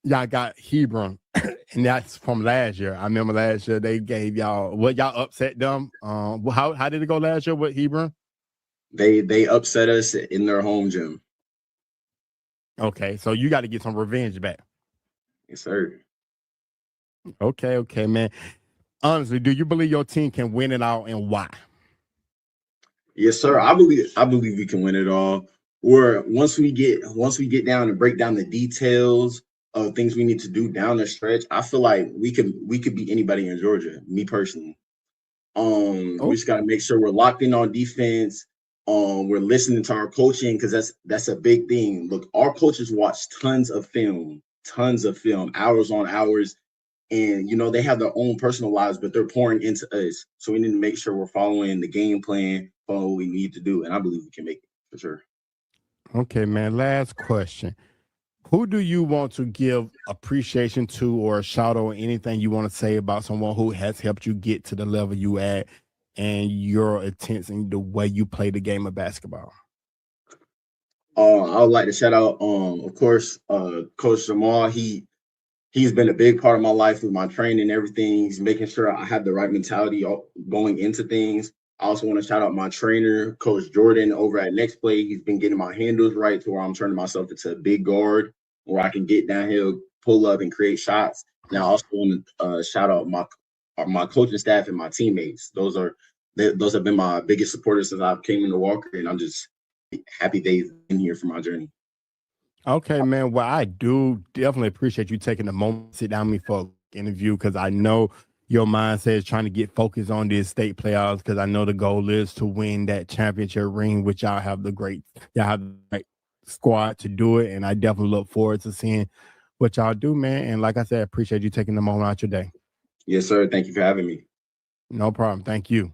[SPEAKER 2] Y'all got Hebron, and that's from last year. I remember last year they gave y'all y'all upset them. How did it go last year with Hebron?
[SPEAKER 6] They upset us in their home gym.
[SPEAKER 2] Okay, so you got to get some revenge back.
[SPEAKER 6] Yes, sir.
[SPEAKER 2] Okay, man. Honestly, do you believe your team can win it all, and why?
[SPEAKER 6] Yes, sir. I believe we can win it all. Or once we get down and break down the details of things we need to do down the stretch, I feel like we could beat anybody in Georgia. Me personally, we just got to make sure we're locked in on defense. We're listening to our coaching because that's a big thing. Look, our coaches watch tons of film, hours on hours, and they have their own personal lives, but they're pouring into us. So we need to make sure we're following the game plan, following what we need to do, and I believe we can make it for sure.
[SPEAKER 2] Okay, man. Last question. Who do you want to give appreciation to or a shout out or anything you want to say about someone who has helped you get to the level you at and your attempts and the way you play the game of basketball?
[SPEAKER 6] I would like to shout out, of course, Coach Jamal. He's been a big part of my life with my training and everything. He's making sure I have the right mentality going into things. I also want to shout out my trainer, Coach Jordan, over at Next Play. He's been getting my handles right to where I'm turning myself into a big guard where I can get downhill, pull up, and create shots. Now, I also want to shout out my coaching staff and my teammates. Those have been my biggest supporters since I came into Walker, and I'm just happy they've been here for my journey.
[SPEAKER 2] Okay, man. Well, I do definitely appreciate you taking the moment to sit down with me for an interview because I know your mindset is trying to get focused on this state playoffs because I know the goal is to win that championship ring, which y'all have the great squad to do it. And I definitely look forward to seeing what y'all do, man. And like I said, I appreciate you taking the moment out your day.
[SPEAKER 6] Yes, sir. Thank you for having me.
[SPEAKER 2] No problem. Thank you.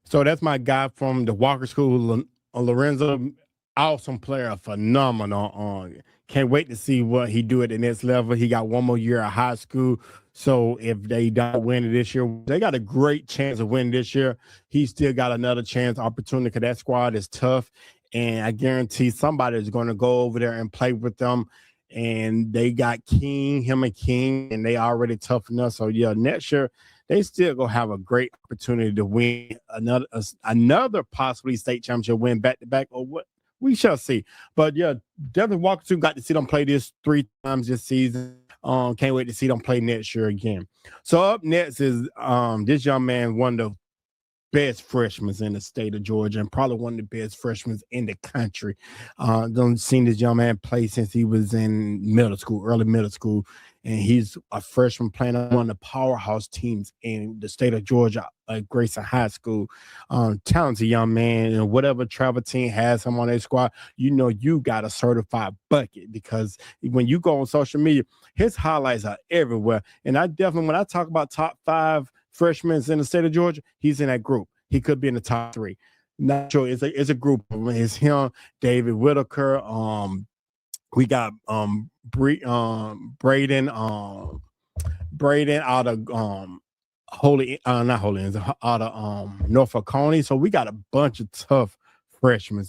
[SPEAKER 2] So that's my guy from the Walker School, Lorenzo. Awesome player, phenomenal. Can't wait to see what he do at the next level. He got one more year of high school. So if they don't win it this year, they got a great chance of winning this year. He still got another chance, opportunity, because that squad is tough. And I guarantee somebody is going to go over there and play with them. And they got him and King, and they already tough enough. So, yeah, next year, they still gonna have a great opportunity to win another possibly state championship win back-to-back or what. We shall see. But yeah, definitely Walker 2 got to see them play this 3 times this season. Can't wait to see them play next year again. So up next is this young man, one of the best freshmen in the state of Georgia and probably one of the best freshmen in the country. Don't seen this young man play since he was in early middle school. And he's a freshman playing on one of the powerhouse teams in the state of Georgia at Grayson High School. Talented young man, and whatever travel team has him on their squad, you know you got a certified bucket because when you go on social media, his highlights are everywhere. And I definitely, when I talk about top 5 freshmen in the state of Georgia, he's in that group. He could be in the top 3. Not sure. It's a group. It's him, David Whitaker, we got Braden out of out of Norfolk County. So we got a bunch of tough freshmen.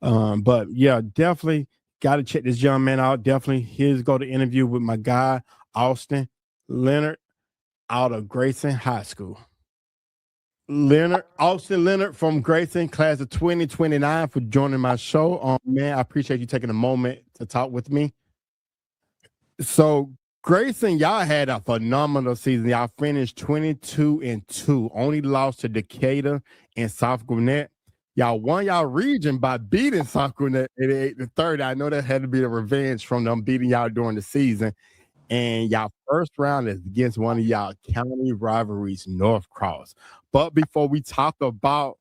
[SPEAKER 2] But yeah, definitely got to check this young man out. Definitely here's go to interview with my guy Austin Leonard out of Grayson High School. Austin Leonard from Grayson, class of 2029, for joining my show. Man, I appreciate you taking a moment to talk with me. So Grayson, y'all had a phenomenal season. Y'all finished 22-2, only lost to Decatur and South Gwinnett. Y'all won y'all region by beating South Gwinnett 88-30. I know that had to be a revenge from them beating y'all during the season. And y'all first round is against one of y'all county rivalries, North Cross. But before we talk about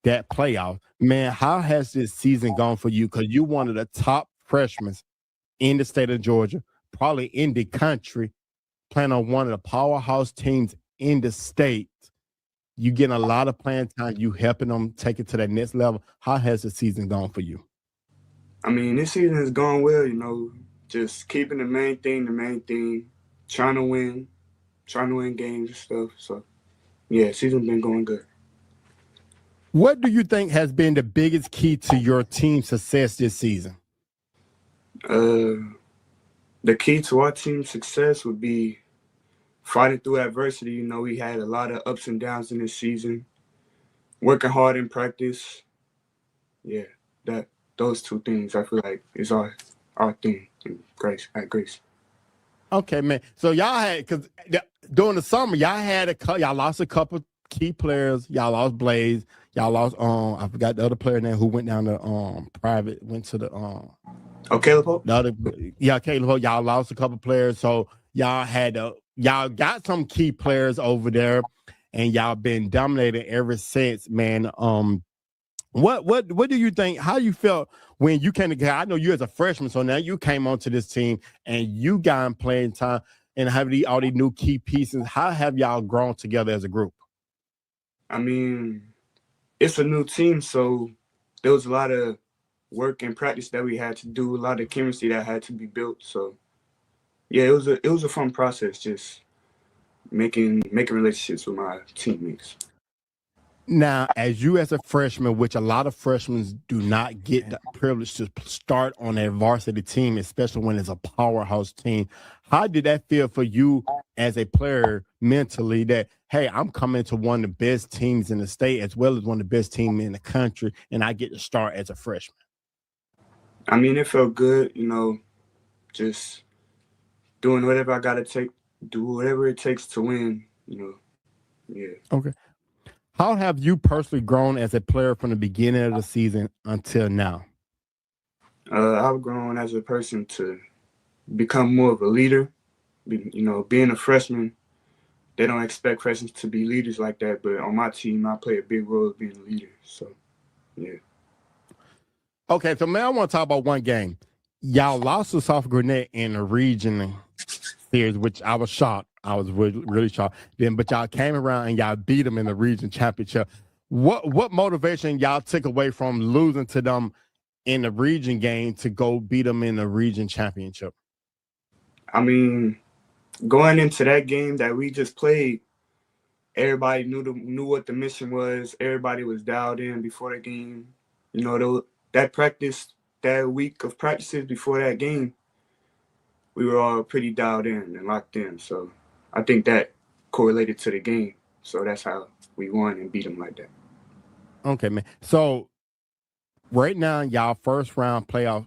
[SPEAKER 2] that playoff, man, how has this season gone for you? Because you're one of the top freshmen in the state of Georgia, probably in the country, playing on one of the powerhouse teams in the state. You getting a lot of playing time. You helping them take it to that next level. How has the season gone for you?
[SPEAKER 7] I mean, this season has gone well, you know, just keeping the main thing, trying to win games and stuff. So, yeah, season's been going good.
[SPEAKER 2] What do you think has been the biggest key to your team's success this season?
[SPEAKER 7] The key to our team's success would be fighting through adversity. You know, we had a lot of ups and downs in this season, working hard in practice. Yeah, those 2 things I feel like is our thing at Grace.
[SPEAKER 2] Okay, man. So y'all had, because during the summer, y'all lost a couple key players. Y'all lost Blaze. Y'all lost I forgot the other player name who went down to private, went to the
[SPEAKER 7] Caleb Hope?
[SPEAKER 2] Caleb Hope. Y'all lost a couple players. So y'all got some key players over there, and y'all been dominating ever since, man. What do you think? How you felt when you came together? I know you as a freshman, so now you came onto this team and you got playing time and have all these new key pieces. How have y'all grown together as a group?
[SPEAKER 7] I mean, it's a new team, so there was a lot of work and practice that we had to do, a lot of chemistry that had to be built. So yeah, it was a fun process, just making relationships with my teammates.
[SPEAKER 2] Now, as you as a freshman, which a lot of freshmen do not get the privilege to start on a varsity team, especially when it's a powerhouse team, how did that feel for you as a player mentally that, hey, I'm coming to one of the best teams in the state as well as one of the best teams in the country, and I get to start as a freshman?
[SPEAKER 7] I mean, it felt good, just doing whatever I got to do whatever it takes to win, yeah.
[SPEAKER 2] Okay. How have you personally grown as a player from the beginning of the season until now?
[SPEAKER 7] I've grown as a person to become more of a leader. Being a freshman, they don't expect freshmen to be leaders like that. But on my team, I play a big role of being a leader. So, yeah.
[SPEAKER 2] Okay, so man, I want to talk about one game. Y'all lost to South Gwinnett in the region series, which I was shocked. I was really shocked. But y'all came around and y'all beat them in the region championship. What motivation y'all took away from losing to them in the region game to go beat them in the region championship?
[SPEAKER 7] I mean, going into that game that we just played, everybody knew what the mission was. Everybody was dialed in before the game. That week of practices before that game, we were all pretty dialed in and locked in. So I think that correlated to the game. So that's how we won and beat them like that.
[SPEAKER 2] Okay, man. So right now, y'all first round playoff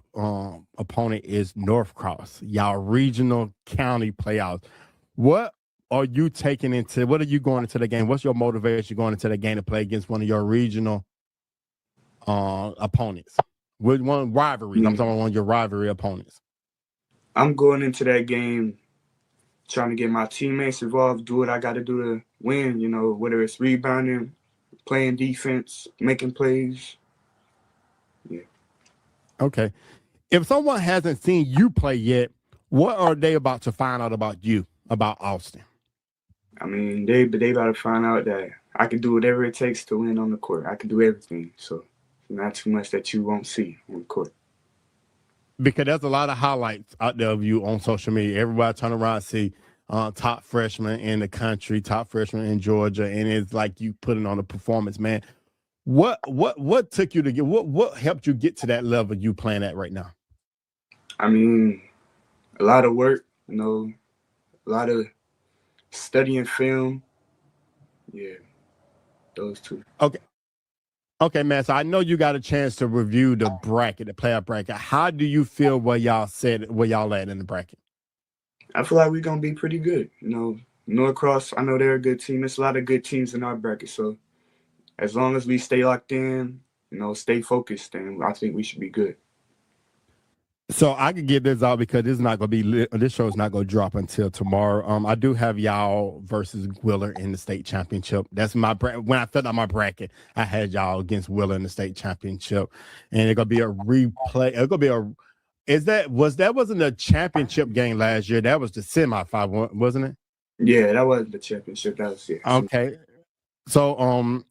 [SPEAKER 2] opponent is Northcross. Y'all regional county playoffs. What are you going into the game? What's your motivation going into the game to play against one of your regional opponents? With one rivalry. I'm talking about one of your rivalry opponents.
[SPEAKER 7] I'm going into that game trying to get my teammates involved, do what I got to do to win, whether it's rebounding, playing defense, making plays. Yeah.
[SPEAKER 2] Okay. If someone hasn't seen you play yet, what are they about to find out about you, about Austin?
[SPEAKER 7] I mean, they about to find out that I can do whatever it takes to win on the court. I can do everything. So not too much that you won't see on the court.
[SPEAKER 2] Because there's a lot of highlights out there of you on social media. Everybody turn around and see top freshman in the country, top freshman in Georgia, and it's like you putting on a performance, man. What took you to get what helped you get to that level you playing at right now?
[SPEAKER 7] I mean, a lot of work, a lot of studying film. Yeah, those two.
[SPEAKER 2] Okay, man. So I know you got a chance to review the bracket, the playoff bracket. How do you feel where y'all at in the bracket?
[SPEAKER 7] I feel like we're gonna be pretty good. Northcross, I know they're a good team. There's a lot of good teams in our bracket. So as long as we stay locked in, stay focused, then I think we should be good.
[SPEAKER 2] So I could get this out because this show is not going to drop until tomorrow. I do have y'all versus Wheeler in the state championship. That's my when I filled out my bracket, I had y'all against Wheeler in the state championship, and it's gonna be a replay. It's gonna be wasn't a championship game last year? That was the semifinal, wasn't it?
[SPEAKER 7] Yeah, that wasn't the championship. That was
[SPEAKER 2] Okay. So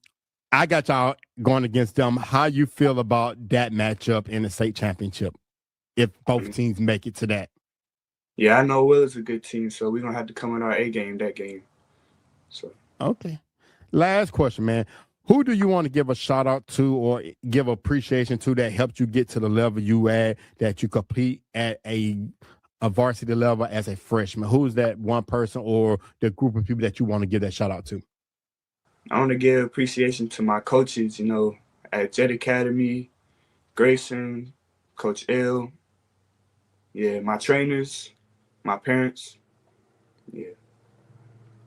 [SPEAKER 2] I got y'all going against them. How you feel about that matchup in the state championship? If both teams make it to that.
[SPEAKER 7] Yeah, I know Wheeler's a good team, so we're gonna have to come with our A game that game. So
[SPEAKER 2] okay. Last question, man. Who do you want to give a shout out to or give appreciation to that helped you get to the level you at, that you compete at a varsity level as a freshman? Who's that one person or the group of people that you want to give that shout out to?
[SPEAKER 7] I want to give appreciation to my coaches, at Jet Academy, Grayson, Coach L. Yeah, my trainers, my parents. Yeah.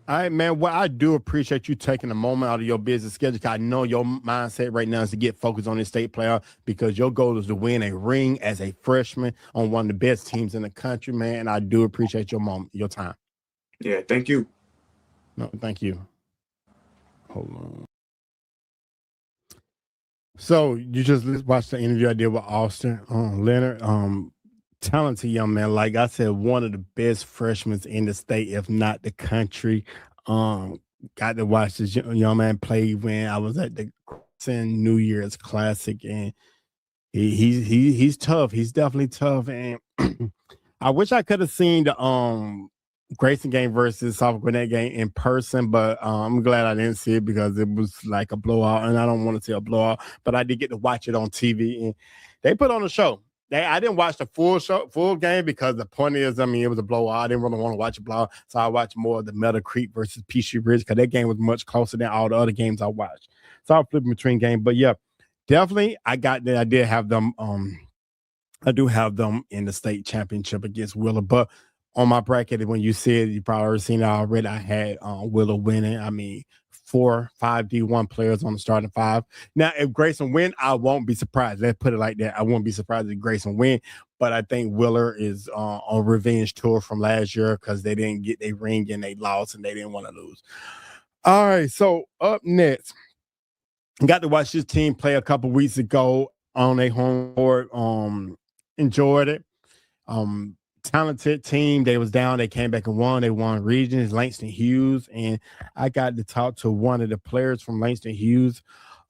[SPEAKER 2] All right, man. Well, I do appreciate you taking a moment out of your business schedule. I know your mindset right now is to get focused on this state playoff because your goal is to win a ring as a freshman on one of the best teams in the country, man. And I do appreciate your time.
[SPEAKER 7] Yeah, thank you.
[SPEAKER 2] No, thank you. Hold on. So you just watched the interview I did with Austin Leonard. Talented young man. Like I said, one of the best freshmen in the state, if not the country. Got to watch this young man play when I was at the New Year's Classic, and He's tough. He's definitely tough, and I wish I could have seen the Grayson game versus South Gwinnett game in person, but I'm glad I didn't see it because it was like a blowout, and I don't want to see a blowout. But I did get to watch it on TV, and they put on a show. I didn't watch the full game because the point is, I mean, it was a blowout. I didn't really want to watch a blowout, so I watched more of the Meadow Creek versus Peachtree Ridge because that game was much closer than all the other games I watched. So I was flipping between games, but yeah, definitely I got that. I did have them. I do have them in the state championship against Wheeler, but on my bracket, when you see it, you probably already seen it already. I had Wheeler winning. I mean, 4-5 D1 players on the starting five. Now, if Grayson win, I won't be surprised. Let's put it like that. I won't be surprised if Grayson win, but I think Wheeler is on revenge tour from last year because they didn't get their ring and they lost and they didn't want to lose. All right, so up next, got to watch this team play a couple weeks ago on a home court. Enjoyed it. Talented team. They was down. They came back and won. They won regions. Langston Hughes, and I got to talk to one of the players from Langston Hughes,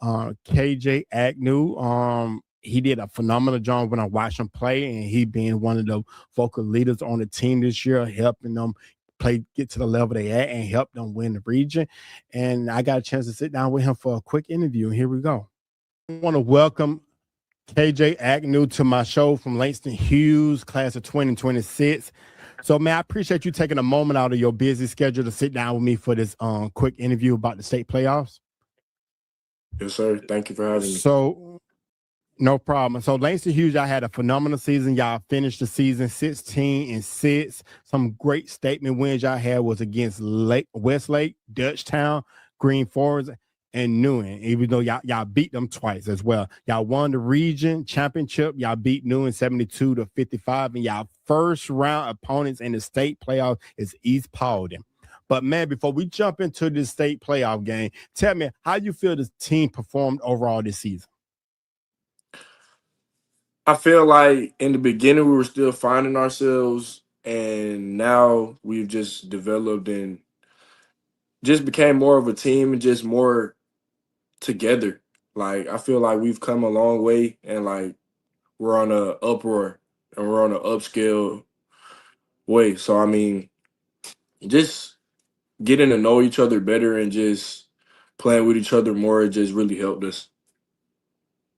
[SPEAKER 2] KJ Agnew. He did a phenomenal job when I watched him play, and he being one of the vocal leaders on the team this year, helping them get to the level they at, and help them win the region. And I got a chance to sit down with him for a quick interview. And here we go. I want to welcome KJ Agnew to my show from Langston Hughes, class of 2026. So, man, I appreciate you taking a moment out of your busy schedule to sit down with me for this quick interview about the state playoffs.
[SPEAKER 7] Yes, sir. Thank you for having me.
[SPEAKER 2] So, no problem. So, Langston Hughes, y'all had a phenomenal season. Y'all finished the season 16-6. Some great statement wins y'all had was against Westlake, Dutchtown, Green Forest, and Newen, even though y'all beat them twice as well. Y'all won the region championship. Y'all beat Newen 72-55, and y'all first round opponents in the state playoff is East Paulding. But man, before we jump into this state playoff game, tell me how you feel this team performed overall this season.
[SPEAKER 7] I feel like in the beginning we were still finding ourselves, and now we've just developed and just became more of a team and just more together. Like I feel like we've come a long way, and like we're on a uproar and we're on an upscale way. So I mean, just getting to know each other better and just playing with each other more, it just really helped us.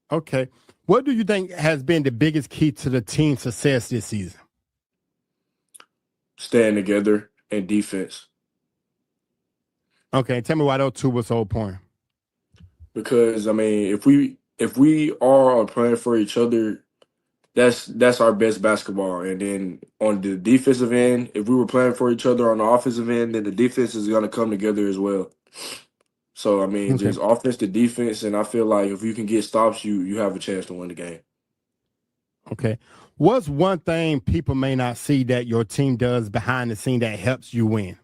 [SPEAKER 2] Okay. What do you think has been the biggest key to the team's success this season?
[SPEAKER 7] Staying together and defense.
[SPEAKER 2] Okay, tell me why those two were so important.
[SPEAKER 7] Because I mean, if we all are playing for each other, that's our best basketball. And then on the defensive end, if we were playing for each other on the offensive end, then the defense is going to come together as well. So I mean,
[SPEAKER 2] Okay.
[SPEAKER 7] just offense to defense, and I feel like if you can get stops, you have a chance to win the game.
[SPEAKER 2] Okay. What's one thing people may not see that your team does behind the scene that helps you win?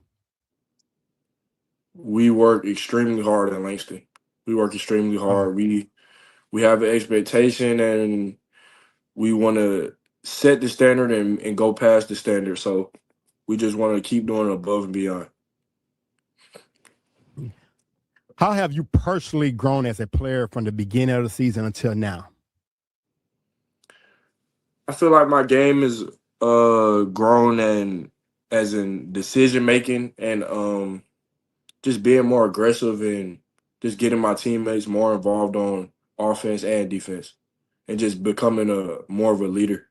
[SPEAKER 7] We work extremely hard in Langston. We work extremely hard. We have an expectation, and we want to set the standard and go past the standard. So we just want to keep doing above and beyond.
[SPEAKER 2] How have you personally grown as a player from the beginning of the season until now?
[SPEAKER 7] I feel like my game is grown and as in decision making and just being more aggressive and just getting my teammates more involved on offense and defense and just becoming a more of a leader.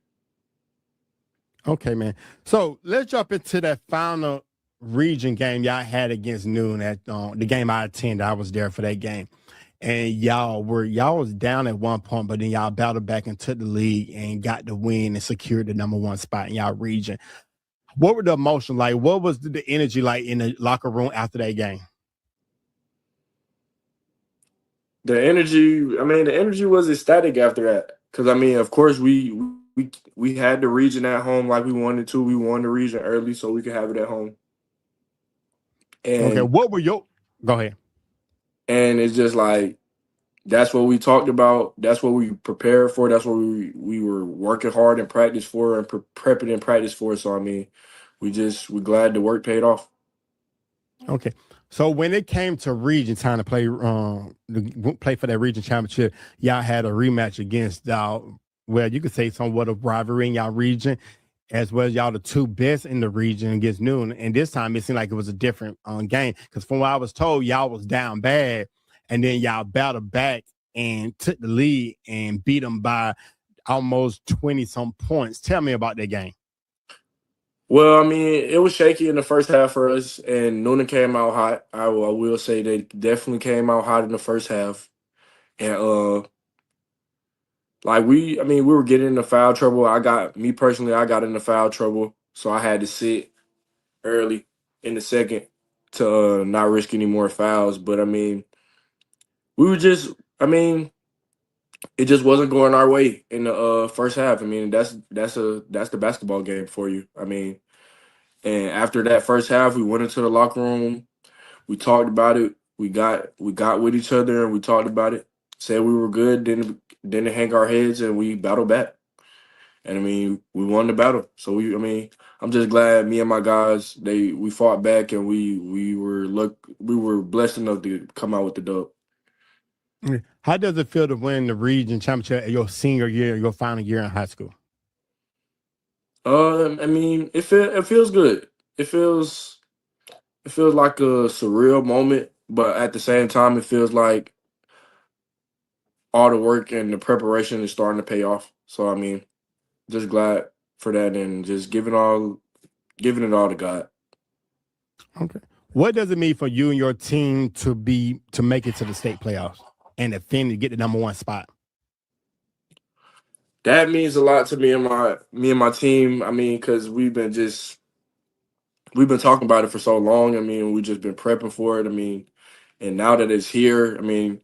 [SPEAKER 2] Okay, man. So let's jump into that final region game y'all had against Noon at the game I attended. I was there for that game. And y'all was down at one point, but then y'all battled back and took the lead and got the win and secured the number one spot in y'all region. What were the emotions like? What was the energy like in the locker room after that game?
[SPEAKER 7] The energy was ecstatic after that. Because, I mean, of course, we had the region at home like we wanted to. We won the region early so we could have it at home.
[SPEAKER 2] Okay,
[SPEAKER 7] And
[SPEAKER 2] what were your – go ahead.
[SPEAKER 7] And it's just like, that's what we talked about. That's what we prepared for. That's what we were working hard in practice for and prepping in practice for. So, I mean, we're glad the work paid off.
[SPEAKER 2] Okay. So when it came to region time to play for that region championship, y'all had a rematch against y'all. Well, you could say somewhat of rivalry in y'all region, as well as y'all the two best in the region against Noon. And this time it seemed like it was a different game because from what I was told, y'all was down bad, and then y'all battled back and took the lead and beat them by almost 20 some points. Tell me about that game.
[SPEAKER 8] Well, I mean, it was shaky in the first half for us, and Noonan came out hot. I will say they definitely came out hot in the first half, and we were getting into foul trouble. I got into foul trouble, so I had to sit early in the second to not risk any more fouls. But I mean, we were just, I mean, it just wasn't going our way in the first half. I mean, that's the basketball game for you. I mean. And after that first half, we went into the locker room. We talked about it. We got with each other and we talked about it. Said we were good. Didn't hang our heads and we battled back. And I mean, we won the battle. So I'm just glad me and my guys we fought back and we were blessed enough to come out with the dub.
[SPEAKER 2] How does it feel to win the region championship your senior year, your final year in high school?
[SPEAKER 8] I mean, it feels good. It feels like a surreal moment, but at the same time, it feels like all the work and the preparation is starting to pay off. So I mean, just glad for that and just giving it all to God.
[SPEAKER 2] Okay. What does it mean for you and your team to make it to the state playoffs and to get the number one spot?
[SPEAKER 8] That means a lot to me and my team. I mean, because we've been talking about it for so long. I mean, we've just been prepping for it. I mean, and now that it's here, I mean,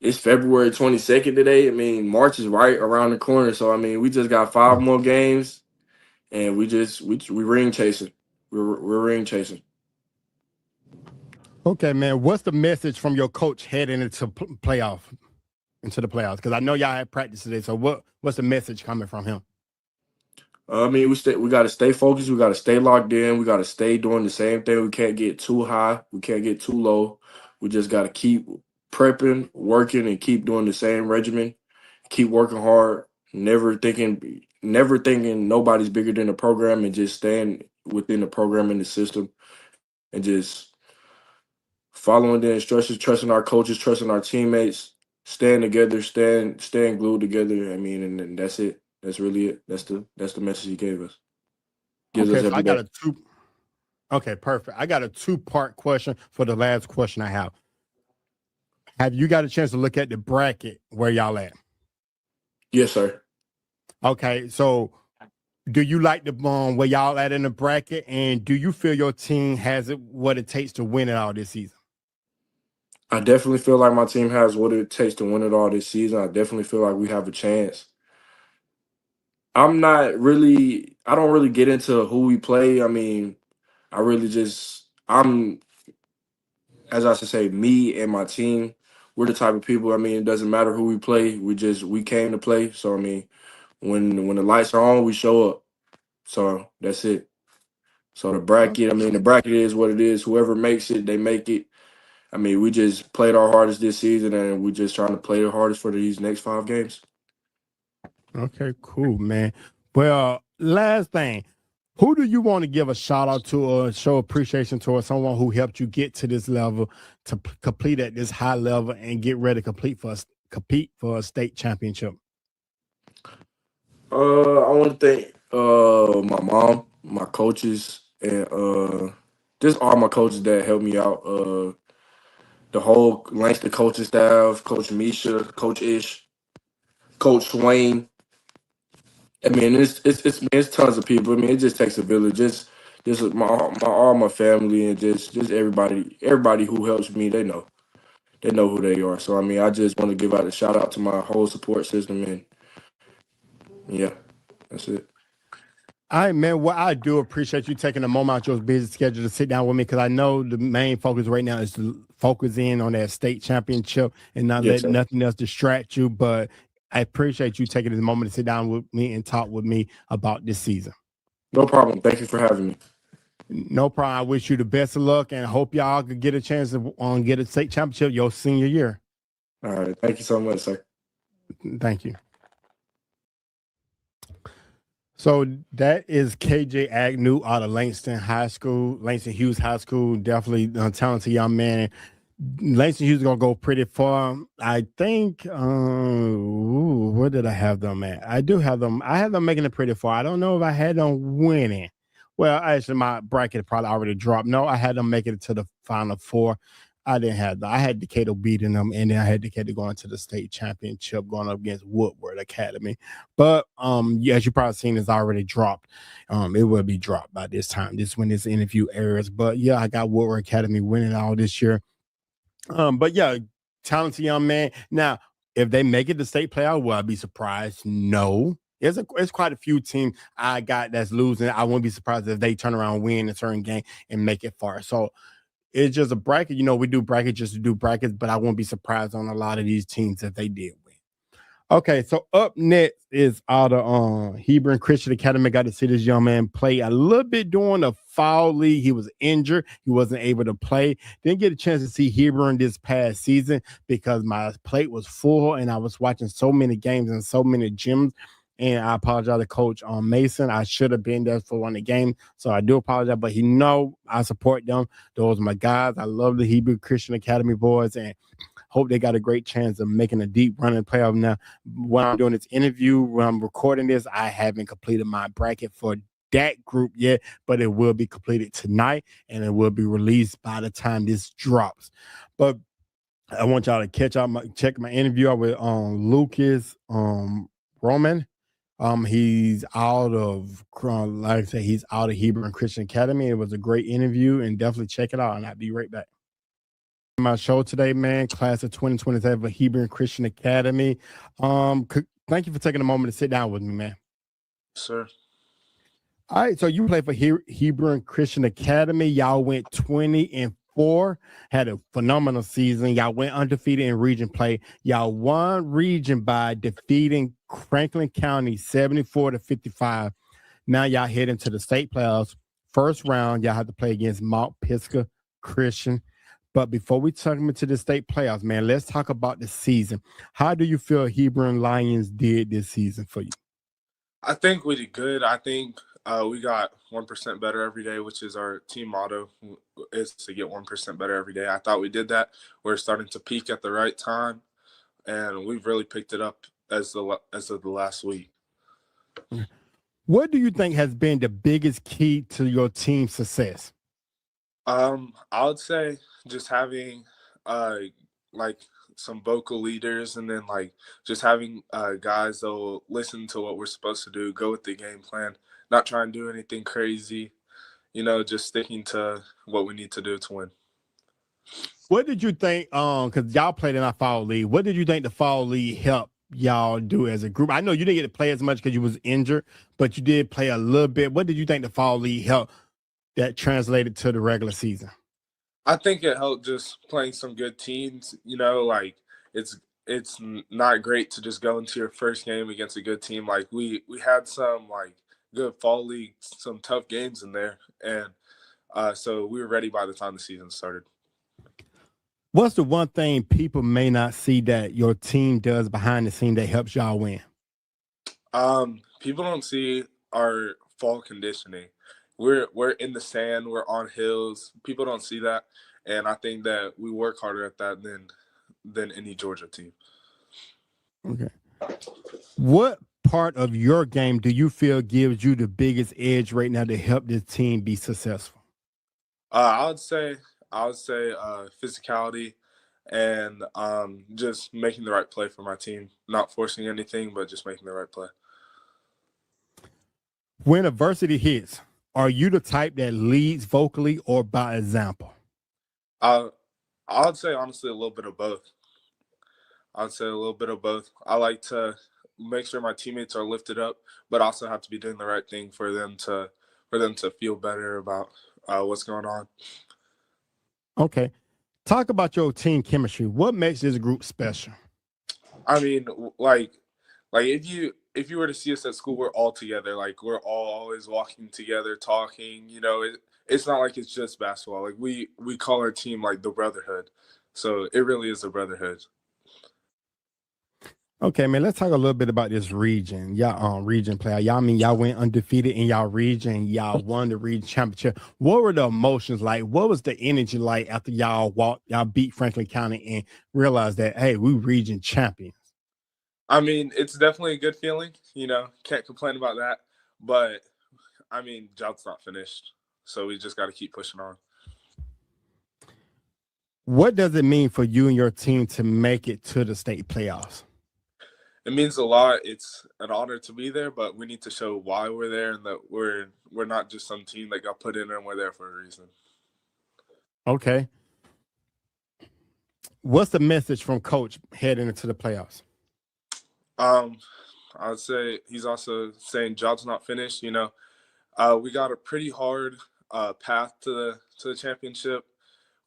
[SPEAKER 8] it's February 22nd today. I mean, March is right around the corner. So I mean, we just got 5 more games, and we ring chasing. We're ring chasing.
[SPEAKER 2] Okay, man. What's the message from your coach heading into the playoffs? Because I know y'all had practice today. So what's the message coming from him?
[SPEAKER 8] I mean, we got to stay focused. We got to stay locked in. We got to stay doing the same thing. We can't get too high. We can't get too low. We just got to keep prepping, working, and keep doing the same regimen. Keep working hard. Never thinking nobody's bigger than the program, and just staying within the program and the system, and just following the instructions, trusting our coaches, trusting our teammates, staying together, staying glued together. I mean, and that's it. That's really it. That's the message he gave us.
[SPEAKER 2] Okay, so I got Okay, perfect. I got a 2-part question for the last question I have. Have you got a chance to look at the bracket where y'all at?
[SPEAKER 8] Yes, sir.
[SPEAKER 2] Okay, so do you like the where y'all at in the bracket, and do you feel your team has what it takes to win it all this season?
[SPEAKER 8] I definitely feel like my team has what it takes to win it all this season. I definitely feel like we have a chance. I don't really get into who we play. I mean, as I should say, me and my team, we're the type of people, I mean, it doesn't matter who we play. We came to play. So, I mean, when the lights are on, we show up. So that's it. So the bracket is what it is. Whoever makes it, they make it. I mean, we just played our hardest this season, and we just trying to play the hardest for these next 5 games.
[SPEAKER 2] Okay, cool, man. Well, last thing, who do you want to give a shout out to or show appreciation to, or someone who helped you get to this level, to complete at this high level and get ready to compete for a state championship?
[SPEAKER 8] I want to thank my mom, my coaches, and just all my coaches that helped me out. The whole Langston coaching staff, Coach Misha, Coach Ish, Coach Swain. I mean, it's tons of people. I mean, it just takes a village. Just all my family and just everybody who helps me. They know who they are. So I mean, I just want to give out a shout out to my whole support system, and yeah, that's it.
[SPEAKER 2] All right, man. Well, I do appreciate you taking a moment out your busy schedule to sit down with me, because I know the main focus right now is to focus in on that state championship and not let nothing else distract you. But I appreciate you taking this moment to sit down with me and talk with me about this season.
[SPEAKER 8] No problem. Thank you for having me.
[SPEAKER 2] No problem. I wish you the best of luck and hope y'all could get a chance to get a state championship your senior year.
[SPEAKER 8] All right. Thank you so much, sir.
[SPEAKER 2] Thank you. So that is KJ Agnew out of Langston Hughes High School. Definitely a talented young man. Langston Hughes is gonna go pretty far. I think. Where did I have them at? I do have them. I have them making it pretty far. I don't know if I had them winning. Well, actually, my bracket probably already dropped. No, I had them making it to the Final Four. I didn't have that. I had Decatur beating them, and then I had Decatur going to the state championship, going up against Woodward Academy. But yeah, as you probably seen, it's already dropped. It will be dropped by this time. This when this interview airs. But yeah, I got Woodward Academy winning all this year. But yeah, talented young man. Now, if they make it to state playoff, will I be surprised? No. It's quite a few teams I got that's losing. I won't be surprised if they turn around, win a certain game, and make it far. So it's just a bracket. You know, we do brackets just to do brackets, but I won't be surprised on a lot of these teams if they did win. Okay, so up next is out of Hebron Christian Academy. Got to see this young man play a little bit during the fall league. He was injured. He wasn't able to play. Didn't get a chance to see Hebron this past season because my plate was full and I was watching so many games and so many gyms. And I apologize to Coach Mason. I should have been there for one of the games. So I do apologize, but he know I support them. Those are my guys. I love the Hebrew Christian Academy boys and hope they got a great chance of making a deep run in the playoff. Now, when I'm doing this interview, when I'm recording this, I haven't completed my bracket for that group yet, but it will be completed tonight and it will be released by the time this drops. But I want y'all to check my interview out with Lucas Roman. He's out of, like I said, he's out of Hebron Christian Academy. It was a great interview and definitely check it out. And I'll be right back. My show today, man, class of 2027 for Hebron Christian Academy. Thank you for taking a moment to sit down with me, man.
[SPEAKER 9] Sir.
[SPEAKER 2] All right, so you play for Hebron Christian Academy. Y'all went 20-4, had a phenomenal season. Y'all went undefeated in region play. Y'all won region by defeating Franklin County 74-55. Now y'all head into the state playoffs. First round, y'all have to play against Mount Pisgah Christian. But before we talk into the state playoffs, man, let's talk about the season. How do you feel Hebron Lions did this season for you?
[SPEAKER 9] I think we did good. I think we got 1% better every day, which is our team motto, is to get 1% better every day. I thought we did that. We're starting to peak at the right time, and we've really picked it up as of the last week.
[SPEAKER 2] What do you think has been the biggest key to your team's success?
[SPEAKER 9] I would say just having like some vocal leaders, and then like just having guys that will listen to what we're supposed to do, go with the game plan, not try and do anything crazy, just sticking to what we need to do to win.
[SPEAKER 2] What did you think, because y'all played in our fall league, what did you think the fall league helped y'all do as a group? I know you didn't get to play as much because you was injured, but you did play a little bit. What did you think the fall league helped that translated to the regular season?
[SPEAKER 9] I think it helped just playing some good teams. Like it's not great to just go into your first game against a good team. Like we had some like good fall league, some tough games in there, and so we were ready by the time the season started.
[SPEAKER 2] What's the one thing people may not see that your team does behind the scene that helps y'all win?
[SPEAKER 9] People don't see our fall conditioning. We're in the sand, we're on hills. People don't see that, and I think that we work harder at that than any Georgia team.
[SPEAKER 2] Okay. What part of your game do you feel gives you the biggest edge right now to help this team be successful?
[SPEAKER 9] I would say physicality and just making the right play for my team, not forcing anything, but just making the right play.
[SPEAKER 2] When adversity hits, are you the type that leads vocally or by example?
[SPEAKER 9] I would say honestly a little bit of both. I like to make sure my teammates are lifted up, but also have to be doing the right thing for them to feel better about what's going on.
[SPEAKER 2] Okay. Talk about your team chemistry. What makes this group special?
[SPEAKER 9] I mean, like if you were to see us at school, we're all together. Like we're all always walking together, talking. it's not like it's just basketball. Like we call our team like the brotherhood, so it really is a brotherhood.
[SPEAKER 2] Okay, man, let's talk a little bit about this region. Y'all region player. Y'all went undefeated in y'all region. Y'all won the region championship. What were the emotions like? What was the energy like after y'all beat Franklin County and realized that, hey, we region champions?
[SPEAKER 9] I mean, it's definitely a good feeling, can't complain about that. But I mean, job's not finished. So we just got to keep pushing on.
[SPEAKER 2] What does it mean for you and your team to make it to the state playoffs?
[SPEAKER 9] It means a lot. It's an honor to be there, but we need to show why we're there and that we're not just some team that got put in and we're there for a reason.
[SPEAKER 2] Okay. What's the message from Coach heading into the playoffs?
[SPEAKER 9] I would say he's also saying job's not finished. We got a pretty hard path to the championship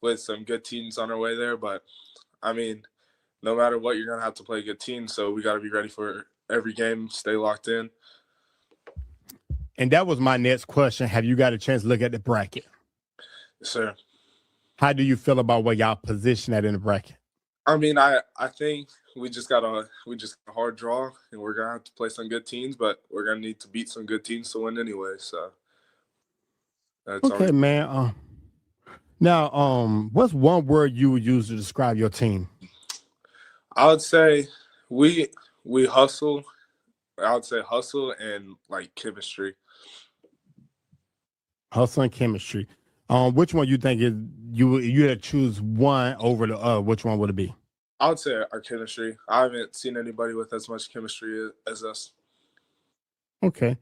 [SPEAKER 9] with some good teams on our way there. But I mean, no matter what, you're gonna have to play a good team. So we got to be ready for every game. Stay locked in.
[SPEAKER 2] And that was my next question. Have you got a chance to look at the bracket?
[SPEAKER 9] Yes, sir.
[SPEAKER 2] How do you feel about where y'all position at in the bracket?
[SPEAKER 9] I mean, I think we just got a hard draw, and we're gonna have to play some good teams, but we're gonna need to beat some good teams to win anyway. So that's
[SPEAKER 2] okay, man. Now, what's one word you would use to describe your team?
[SPEAKER 9] I would say we hustle. I would say hustle and like chemistry.
[SPEAKER 2] Hustle and chemistry. Which one you think is you had to choose one over the other? Which one would it be?
[SPEAKER 9] I would say our chemistry. I haven't seen anybody with as much chemistry as us.
[SPEAKER 2] Okay.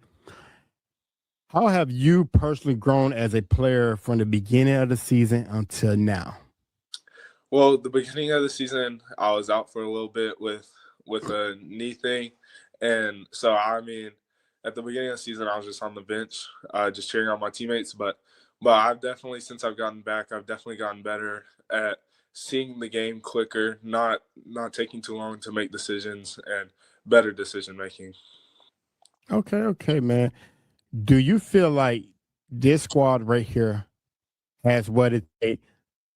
[SPEAKER 2] How have you personally grown as a player from the beginning of the season until now?
[SPEAKER 9] Well, the beginning of the season, I was out for a little bit with a knee thing. And so, I mean, at the beginning of the season, I was just on the bench, just cheering on my teammates. But I've definitely, since I've gotten back, I've definitely gotten better at seeing the game quicker, not taking too long to make decisions, and better decision making.
[SPEAKER 2] Okay, man. Do you feel like this squad right here has what it takes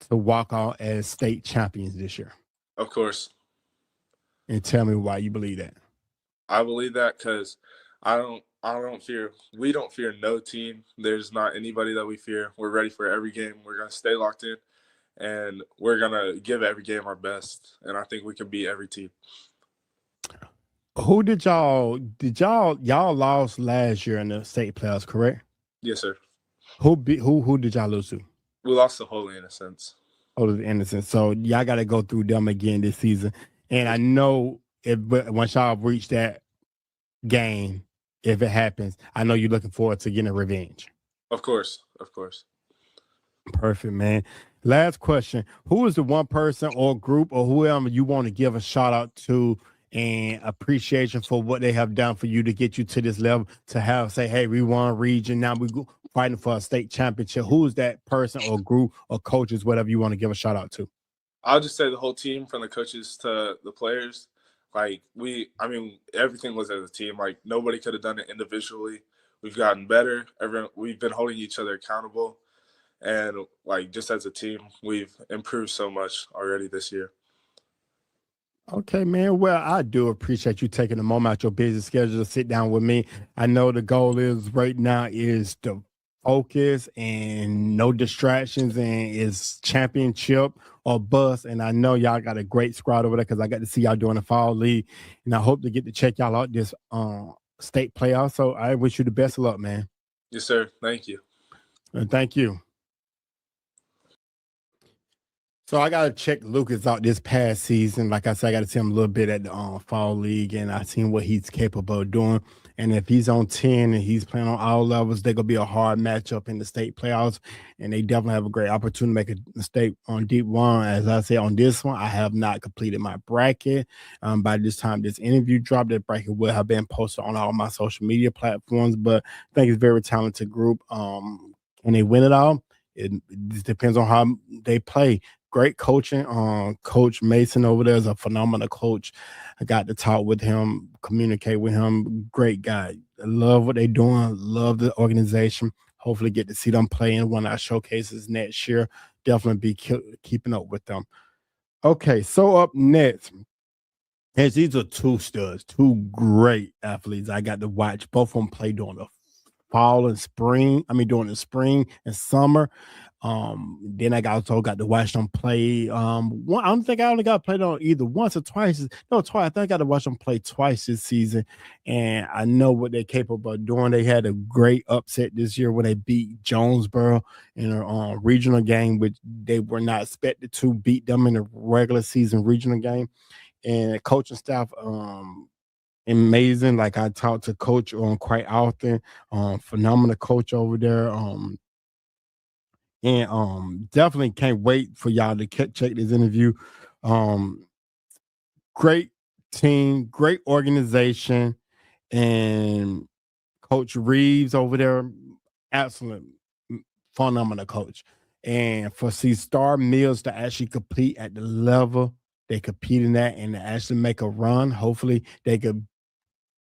[SPEAKER 2] to walk out as state champions this year?
[SPEAKER 9] Of course.
[SPEAKER 2] And tell me why you believe that.
[SPEAKER 9] I believe that because we don't fear no team. There's not anybody that we fear. We're ready for every game. We're going to stay locked in, and we're going to give every game our best. And I think we can beat every team.
[SPEAKER 2] Who did y'all lost last year in the state playoffs, correct?
[SPEAKER 9] Yes, sir.
[SPEAKER 2] Who did y'all lose to?
[SPEAKER 9] We lost to Holy Innocents.
[SPEAKER 2] Holy Innocents. So y'all got to go through them again this season. And I know once y'all reach that game, if it happens, I know you're looking forward to getting a revenge.
[SPEAKER 9] Of course.
[SPEAKER 2] Perfect, man. Last question. Who is the one person or group or whoever you want to give a shout out to and appreciation for what they have done for you to get you to this level to say, hey, we won a region. Now we go fighting for a state championship. Who is that person or group or coaches, whatever you want to give a shout out to?
[SPEAKER 9] I'll just say the whole team, from the coaches to the players. Like everything was as a team. Like nobody could have done it individually. We've gotten better. We've been holding each other accountable. And like just as a team, we've improved so much already this year.
[SPEAKER 2] Okay, man. Well, I do appreciate you taking a moment out your busy schedule to sit down with me. I know the goal is right now is to focus and no distractions and is championship or bust. And I know y'all got a great squad over there because I got to see y'all doing the fall league. And I hope to get to check y'all out this state playoff. So I wish you the best of luck, man.
[SPEAKER 9] Yes, sir. Thank you.
[SPEAKER 2] Thank you. So I got to check Lucas out this past season. Like I said, I got to see him a little bit at the fall league, and I seen what he's capable of doing. And if he's on 10 and he's playing on all levels, they're going to be a hard matchup in the state playoffs, and they definitely have a great opportunity to make a mistake on deep one. As I say, on this one, I have not completed my bracket. By this time this interview dropped, that bracket will have been posted on all my social media platforms, but I think it's a very talented group. Can they win it all? It just depends on how they play. Great coaching. Coach Mason over there is a phenomenal coach. I got to talk with him, communicate with him. Great guy. I love what they're doing. Love the organization. hopefully get to see them play in one of our showcases next year. Definitely be keeping up with them. Okay, so up next, as these are two studs, two great athletes I got to watch. Both of them play during the fall and spring. During the spring and summer. Then I also got to watch them play. I don't think I only got played on either once or twice. No, twice. I think I got to watch them play twice this season, and I know what they're capable of doing. They had a great upset this year when they beat Jonesboro in a regional game, which they were not expected to beat them in a regular season regional game. And coaching staff, amazing. Like I talk to coach quite often. Phenomenal coach over there. And definitely can't wait for y'all to check this interview. Great team, great organization, and Coach Reeves over there, excellent, phenomenal coach. And for Star Mills to actually compete at the level they compete in that and to actually make a run, hopefully they could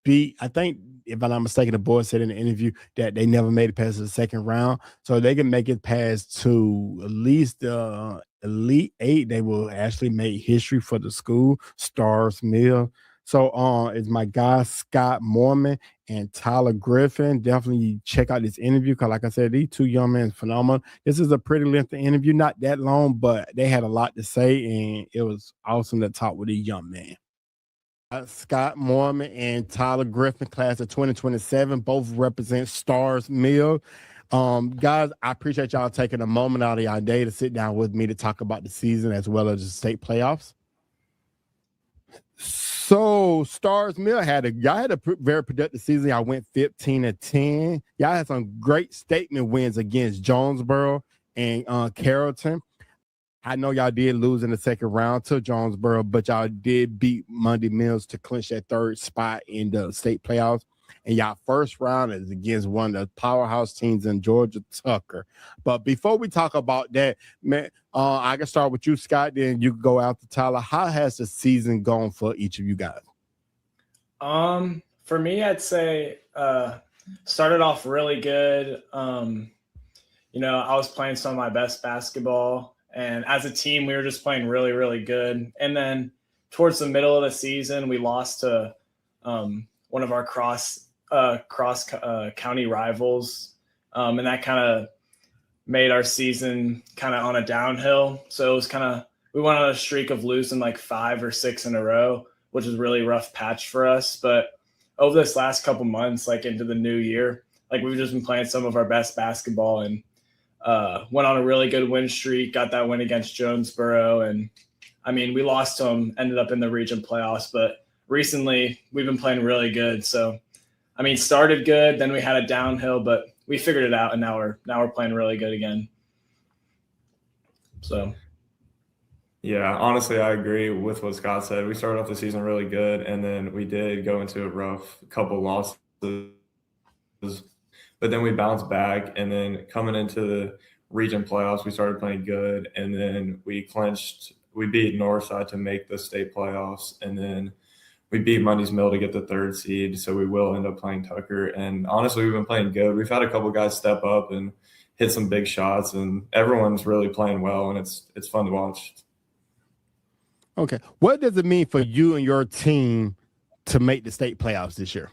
[SPEAKER 2] beat, I think, if I'm not mistaken, the board said in the interview that they never made it past the second round. So they can make it past to at least the Elite Eight. They will actually make history for the school, Stars Mill. So it's my guy Scott Mormon and Tyler Griffin. Definitely check out this interview because, like I said, these two young men phenomenal. This is a pretty lengthy interview, not that long, but they had a lot to say, and it was awesome to talk with these young men. Scott Mormon and Tyler Griffin, class of 2027, both represent Stars Mill. Guys, I appreciate y'all taking a moment out of your day to sit down with me to talk about the season as well as the state playoffs. So Stars Mill had a very productive season. Y'all went 15-10. Y'all had some great statement wins against Jonesboro and Carrollton. I know y'all did lose in the second round to Jonesboro, but y'all did beat Monday Mills to clinch that third spot in the state playoffs. And y'all first round is against one of the powerhouse teams in Georgia, Tucker. But before we talk about that, man, I can start with you, Scott, then you can go out to Tyler. How has the season gone for each of you guys?
[SPEAKER 10] For me, I'd say started off really good. I was playing some of my best basketball. And as a team, we were just playing really, really good. And then towards the middle of the season, we lost to one of our cross county rivals. And that kind of made our season kind of on a downhill. So it was we went on a streak of losing like 5 or 6 in a row, which was really rough patch for us. But over this last couple months, like into the new year, like we've just been playing some of our best basketball and went on a really good win streak, got that win against Jonesboro. And we lost to them, ended up in the region playoffs, but recently we've been playing really good. So, started good, then we had a downhill, but we figured it out. And now we're playing really good again. So.
[SPEAKER 11] Yeah, honestly, I agree with what Scott said. We started off the season really good, and then we did go into a rough couple losses. But then we bounced back, and then coming into the region playoffs, we started playing good, and then we beat Northside to make the state playoffs, and then we beat Mondays Mill to get the 3rd seed, so we will end up playing Tucker. And honestly, we've been playing good. We've had a couple guys step up and hit some big shots, and everyone's really playing well, and it's fun to watch.
[SPEAKER 2] Okay. What does it mean for you and your team to make the state playoffs this year?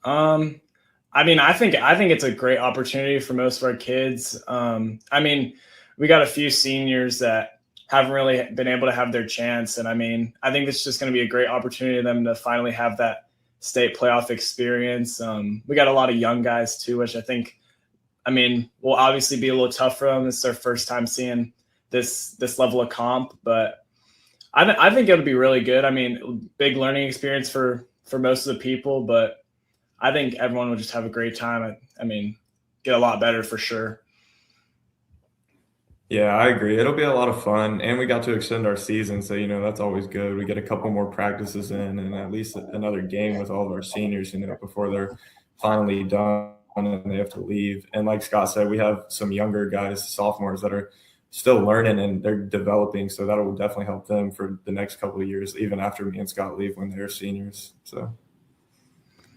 [SPEAKER 10] I think it's a great opportunity for most of our kids. We got a few seniors that haven't really been able to have their chance. And I think it's just going to be a great opportunity for them to finally have that state playoff experience. We got a lot of young guys too, which I think, will obviously be a little tough for them. It's their first time seeing this level of comp, but I think it'll be really good. Big learning experience for most of the people, but I think everyone will just have a great time. Get a lot better for sure.
[SPEAKER 11] Yeah, I agree. It'll be a lot of fun, and we got to extend our season, so that's always good. We get a couple more practices in, and at least another game with all of our seniors, before they're finally done and they have to leave. And like Scott said, we have some younger guys, sophomores, that are still learning and they're developing, so that will definitely help them for the next couple of years, even after me and Scott leave when they're seniors. So.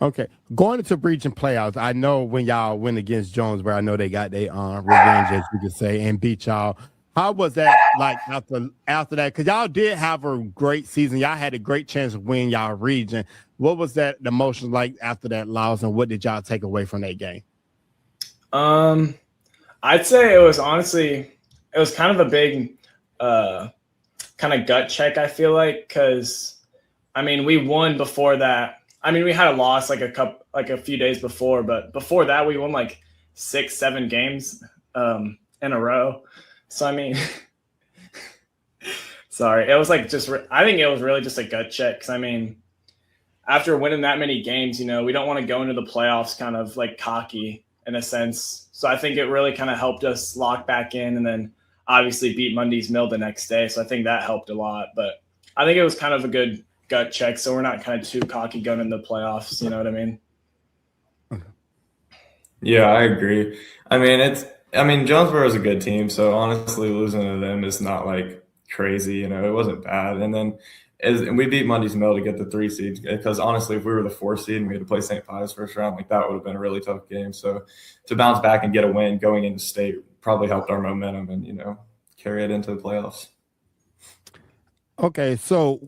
[SPEAKER 2] Okay, going into region playoffs, I know when y'all win against Jonesboro, I know they got their revenge, as you could say, and beat y'all. How was that like after that? Because y'all did have a great season. Y'all had a great chance to win y'all region. What was that the emotion like after that loss, and what did y'all take away from that game?
[SPEAKER 10] I'd say it was kind of a big kind of gut check, I feel like, because I mean we won before that. I mean we had a loss like a few days before, but before that we won like 6-7 games in a row. So I mean sorry, it was like I think it was really just a gut check, because I mean after winning that many games, we don't want to go into the playoffs kind of like cocky in a sense. So I think it really kind of helped us lock back in, and then obviously beat Mundy's Mill the next day. So I think that helped a lot. But I think it was kind of a good gut check, so we're not kind of too cocky going into the playoffs. You know what I mean?
[SPEAKER 11] Yeah, I agree. I mean, Jonesboro is a good team, so honestly, losing to them is not like crazy. It wasn't bad. And then and we beat Mundy's Mill to get the 3 seed, because honestly, if we were the 4 seed and we had to play St. Pius first round, like that would have been a really tough game. So to bounce back and get a win going into state probably helped our momentum and carry it into the playoffs.
[SPEAKER 2] Okay, so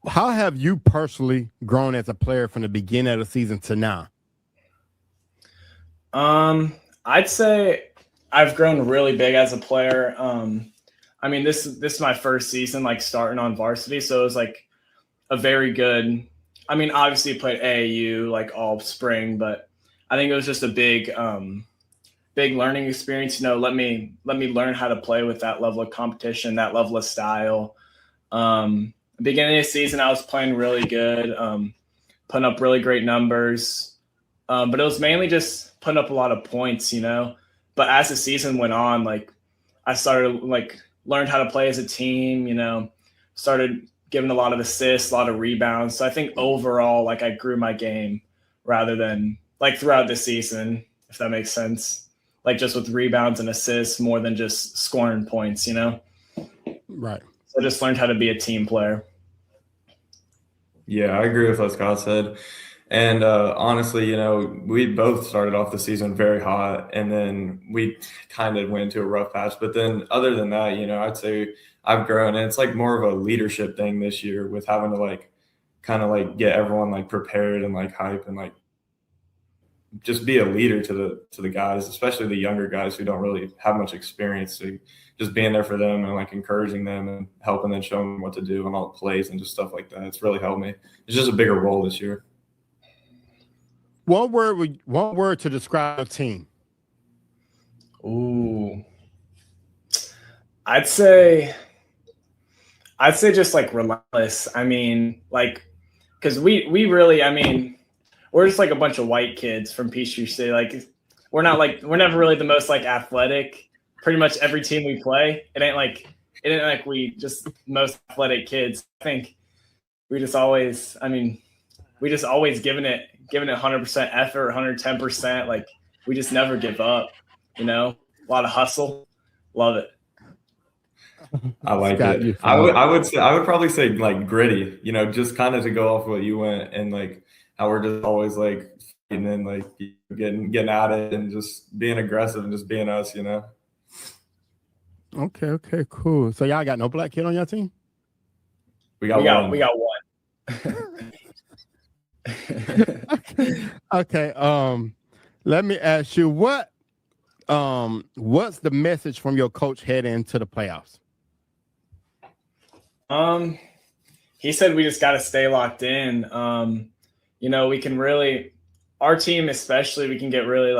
[SPEAKER 2] how have you personally grown as a player from the beginning of the season to now?
[SPEAKER 10] I'd say I've grown really big as a player. I mean, this is my first season like starting on varsity, so it was like a very good. I mean, obviously played AAU like all spring, but I think it was just a big learning experience. Let me learn how to play with that level of competition, that level of style. Beginning of the season, I was playing really good, putting up really great numbers, but it was mainly just putting up a lot of points, But as the season went on, like I started learned how to play as a team, started giving a lot of assists, a lot of rebounds. So I think overall, like I grew my game rather than like throughout the season, if that makes sense. Like just with rebounds and assists more than just scoring points,
[SPEAKER 2] Right.
[SPEAKER 10] So I just learned how to be a team player.
[SPEAKER 11] Yeah, I agree with what Scott said. And honestly, we both started off the season very hot, and then we kind of went into a rough patch. But then other than that, I'd say I've grown, and it's like more of a leadership thing this year with having to kind of get everyone prepared and hype and just be a leader to the guys, especially the younger guys who don't really have much experience. So just being there for them and encouraging them and helping them, show them what to do and all the plays and just stuff like that. It's really helped me. It's just a bigger role this year.
[SPEAKER 2] One word to describe a team.
[SPEAKER 10] Ooh. I'd say just relentless. I mean, because we really, I mean, we're just a bunch of white kids from Peachtree City. We're never really the most athletic. Pretty much every team we play, it ain't like we just most athletic kids. I think we just always giving it 100% effort, 110%. We just never give up, a lot of hustle. Love it.
[SPEAKER 11] I like it. I would probably say gritty, just kind of to go off what you went and how we're just always fighting and getting at it and just being aggressive and just being us,
[SPEAKER 2] Okay, cool. So y'all got no black kid on your team?
[SPEAKER 11] We got one.
[SPEAKER 10] We got one.
[SPEAKER 2] Okay. Let me ask you what's the message from your coach heading into the playoffs?
[SPEAKER 10] He said we just got to stay locked in. We can really, our team especially, we can get really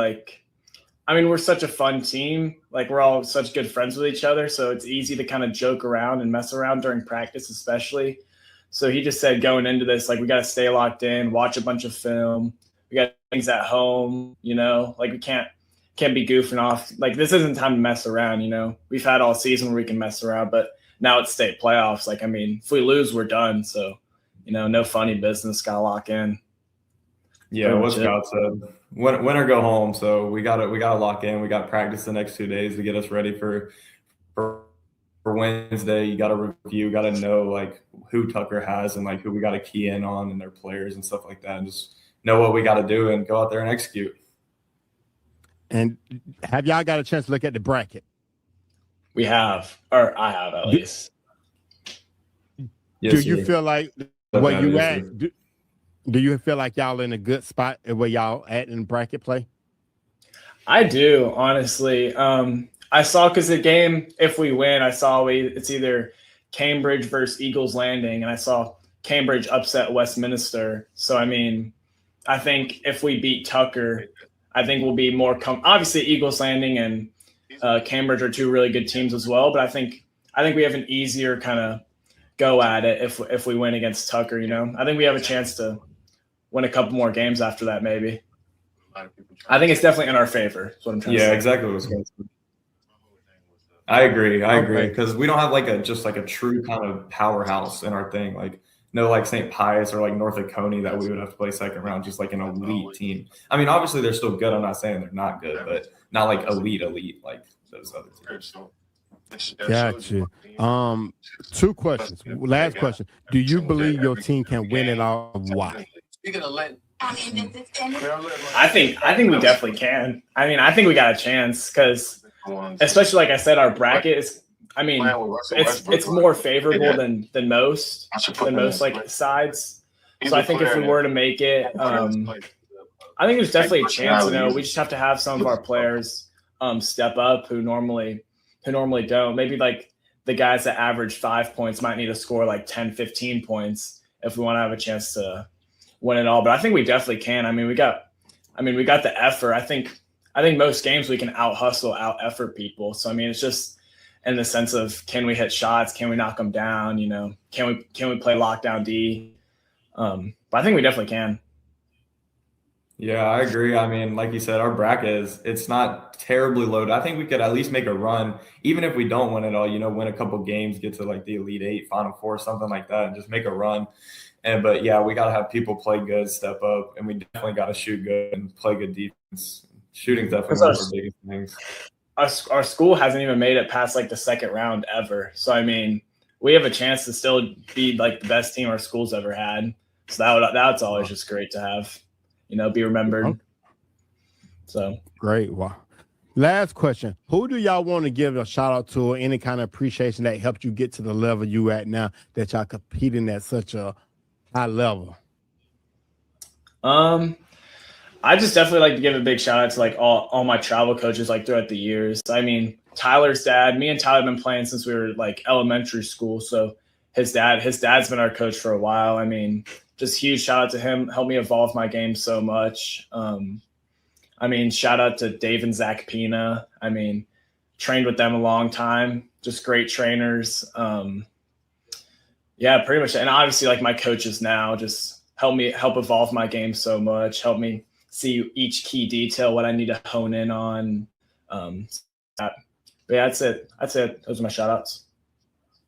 [SPEAKER 10] we're such a fun team. We're all such good friends with each other, so it's easy to kind of joke around and mess around during practice, especially. So he just said going into this, we got to stay locked in, watch a bunch of film. We got things at home, we can't be goofing off. This isn't time to mess around, We've had all season where we can mess around, but now it's state playoffs. If we lose, we're done. So, no funny business, got to lock in.
[SPEAKER 11] Yeah, what Scott said. Win or go home. So we gotta lock in. We got practice the next 2 days to get us ready for Wednesday. You gotta review, gotta know who Tucker has and who we gotta key in on and their players and stuff like that, and just know what we got to do and go out there and execute.
[SPEAKER 2] And have y'all got a chance to look at the bracket?
[SPEAKER 10] We have, or I have at least.
[SPEAKER 2] Do you feel like where you at? Do you feel like y'all in a good spot where y'all at in bracket play?
[SPEAKER 10] I do, honestly. I saw, because the game, if we win, I saw it's either Cambridge versus Eagles Landing, and I saw Cambridge upset Westminster. So, I mean, I think if we beat Tucker, I think we'll be more obviously Eagles Landing and Cambridge are two really good teams as well, but I think we have an easier kind of go at it if we win against Tucker, you know. I think we have a chance to win a couple more games after that, maybe. I think it's definitely in our favor. Is what I'm trying to say.
[SPEAKER 11] Yeah, exactly what I was going to say. I agree. Because we don't have like a true kind of powerhouse in our thing. Like, no, like St. Pius or like North Oconee that we would have to play second round, just like an elite team. I mean, obviously they're still good. I'm not saying they're not good, but not like elite like those other teams.
[SPEAKER 2] Got you. 2 questions. Last question. Do you believe your team can win it all? Why?
[SPEAKER 10] I think we definitely can. I mean, I think we got a chance because, especially like I said, our bracket is. I mean, it's more favorable than most like sides. So I think if we were to make it, I think there's definitely a chance. You know, we just have to have some of our players step up who normally don't. Maybe like the guys that average 5 points might need to score like 10, 15 points if we want to have a chance to win it all. But I think we definitely can. I mean, we got the effort. I think most games we can out hustle, out effort people. So I mean, it's just in the sense of, can we hit shots? Can we knock them down? You know, can we play lockdown D? But I think we definitely can.
[SPEAKER 11] Yeah, I agree. I mean, like you said, our bracket it's not terribly loaded. I think we could at least make a run, even if we don't win it all, you know, win a couple games, get to like the Elite Eight, Final Four, something like that, and just make a run. But yeah, we got to have people play good, step up, and we definitely got to shoot good and play good defense. Shooting's definitely one of our biggest things.
[SPEAKER 10] Our school hasn't even made it past like the second round ever. So I mean, we have a chance to still be like the best team our school's ever had. So that's always just great to have, you know, be remembered. So
[SPEAKER 2] great. Wow. Last question. Who do y'all want to give a shout out to, or any kind of appreciation that helped you get to the level you at now, that y'all competing at such a high level?
[SPEAKER 10] I just definitely like to give a big shout out to like all my travel coaches like throughout the years. I mean, Tyler's dad, me and Tyler have been playing since we were like elementary school. So his dad's been our coach for a while. I mean, just huge shout out to him, helped me evolve my game so much. I mean, shout out to Dave and Zach Pina. I mean, trained with them a long time, just great trainers. Yeah, pretty much. And obviously like my coaches now just help evolve my game so much, help me see each key detail, what I need to hone in on. But yeah, that's it. Those are my shout outs.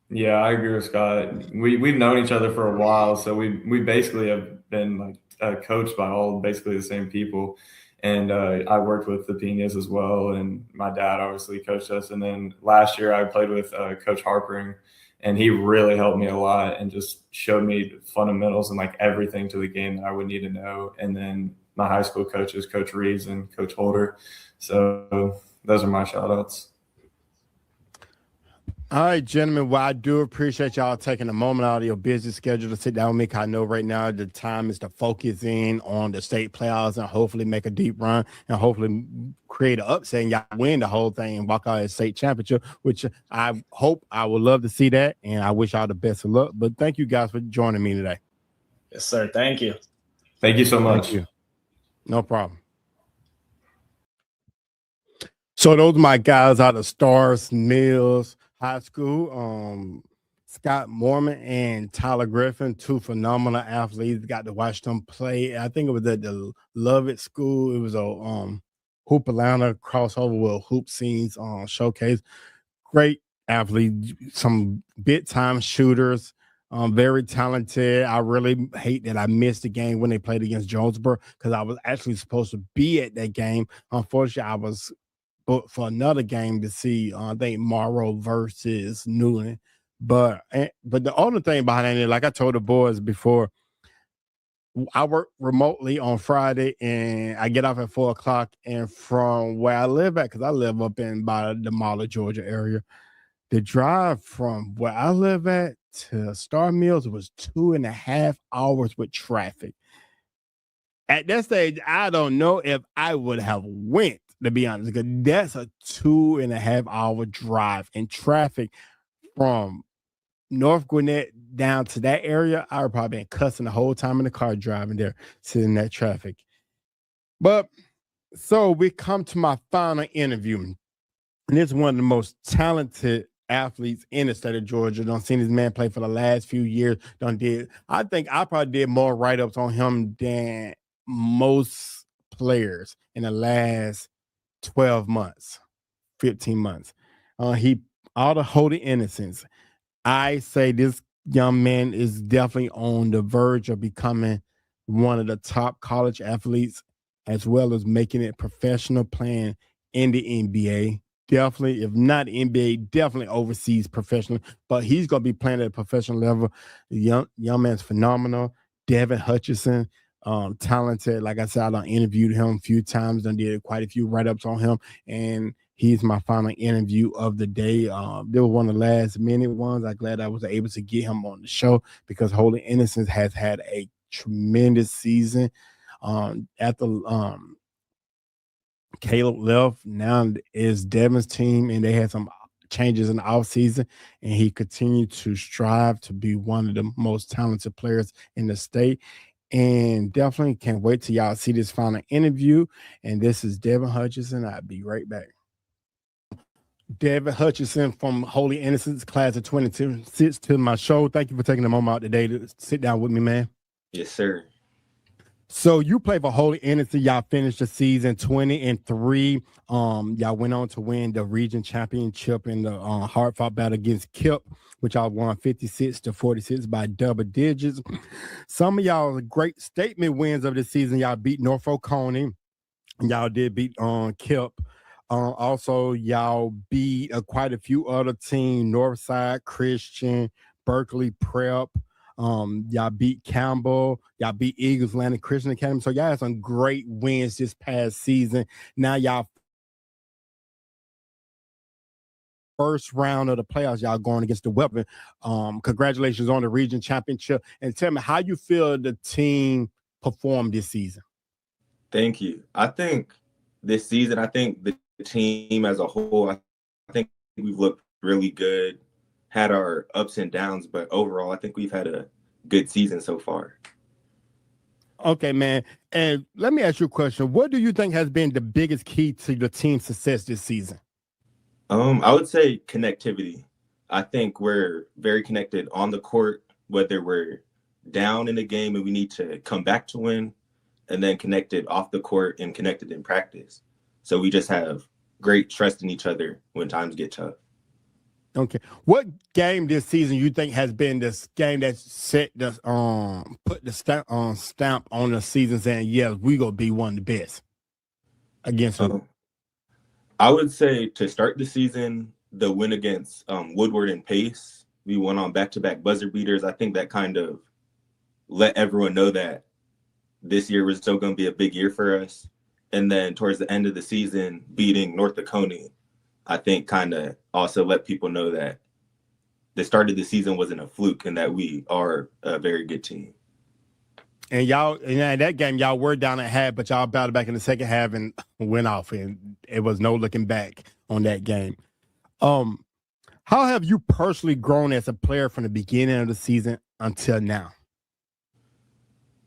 [SPEAKER 11] Yeah, I agree with Scott. We've known each other for a while, so we basically have been like coached by all basically the same people. And I worked with the Pinas as well, and my dad obviously coached us. And then last year I played with Coach Harpering, and he really helped me a lot and just showed me fundamentals and like everything to the game that I would need to know. And then my high school coaches, Coach Reeves and Coach Holder. So those are my shout outs.
[SPEAKER 2] All right, gentlemen. Well, I do appreciate y'all taking a moment out of your busy schedule to sit down with me. 'Cause I know right now the time is to focus in on the state playoffs and hopefully make a deep run and hopefully create an upset and y'all win the whole thing and walk out as state championship, which I hope I would love to see that. And I wish y'all the best of luck. But thank you guys for joining me today.
[SPEAKER 10] Yes, sir. Thank you.
[SPEAKER 11] Thank you so much.
[SPEAKER 2] Thank you. No problem. So those are my guys out of Stars Mills High School. Scott Mormon and Tyler Griffin, two phenomenal athletes. Got to watch them play. I think it was at the Lovett School. It was a Hoop Atlanta crossover with Hoop Scenes showcase. Great athletes, some big time shooters. Very talented. I really hate that I missed the game when they played against Jonesboro because I was actually supposed to be at that game. Unfortunately, I was booked for another game to see, I think, Morrow versus Newland. But the other thing behind it, like I told the boys before, I work remotely on Friday, and I get off at 4:00. And from where I live at, because I live up in by the Mall of Georgia area, the drive from where I live at to Star Mills was 2.5 hours with traffic. At that stage, I don't know if I would have went, to be honest, because that's a 2.5 hour drive in traffic from North Gwinnett down to that area. I would probably been cussing the whole time in the car driving there, sitting in that traffic. But so we come to my final interview. And this is one of the most talented athletes in the state of Georgia. Don't seen this man play for the last few years. I think I probably did more write-ups on him than most players in the last 12 months, 15 months. He all the holy innocence. I say this young man is definitely on the verge of becoming one of the top college athletes, as well as making it professional, playing in the NBA. Definitely, if not NBA, definitely overseas professional. But he's gonna be playing at a professional level. The young man's phenomenal. Devin Hutchinson, talented. Like I said, I done interviewed him a few times, done did quite a few write-ups on him, and he's my final interview of the day. There was one of the last minute ones. I'm glad I was able to get him on the show because Holy Innocence has had a tremendous season. After Caleb left, now is Devin's team, and they had some changes in the offseason, and he continued to strive to be one of the most talented players in the state. And definitely can't wait till y'all see this final interview. And this is Devin Hutchinson. I'll be right back. Devin Hutchinson from Holy Innocence, class of 22, sits to my show. Thank you for taking the moment out today to sit down with me, man.
[SPEAKER 12] Yes, sir.
[SPEAKER 2] So you play for Holy Innocence. Y'all finished the season 20-3. Y'all went on to win the region championship in the hard fought battle against Kip, which y'all won 56-46 by double digits. Some of y'all great statement wins of the season. Y'all beat Norfolk County. Y'all did beat Kip. Also, y'all beat quite a few other teams: Northside Christian, Berkeley Prep. Y'all beat Campbell. Y'all beat Eagles Landing Christian Academy. So y'all had some great wins this past season. Now y'all first round of the playoffs, y'all going against the Weapon. Congratulations on the region championship. And tell me how you feel the team performed this season.
[SPEAKER 12] Thank you. I think this season, the team as a whole, I think we've looked really good, had our ups and downs, but overall, I think we've had a good season so far.
[SPEAKER 2] Okay, man. And let me ask you a question. What do you think has been the biggest key to the team's success this season?
[SPEAKER 12] I would say connectivity. I think we're very connected on the court, whether we're down in the game and we need to come back to win, and then connected off the court and connected in practice. So we just have great trust in each other when times get tough.
[SPEAKER 2] Okay. What game this season you think has been this game that set the put the stamp on the season saying, yes, we gonna be one of the best against who?
[SPEAKER 12] I would say to start the season, the win against Woodward and Pace, we won on back-to-back buzzer beaters. I think that kind of let everyone know that this year was still going to be a big year for us. And then towards the end of the season, beating North Oconee, I think kind of also let people know that the start of the season wasn't a fluke and that we are a very good team.
[SPEAKER 2] And y'all, in that game, y'all were down at half, but y'all battled back in the second half and went off, and it was no looking back on that game. How have you personally grown as a player from the beginning of the season until now?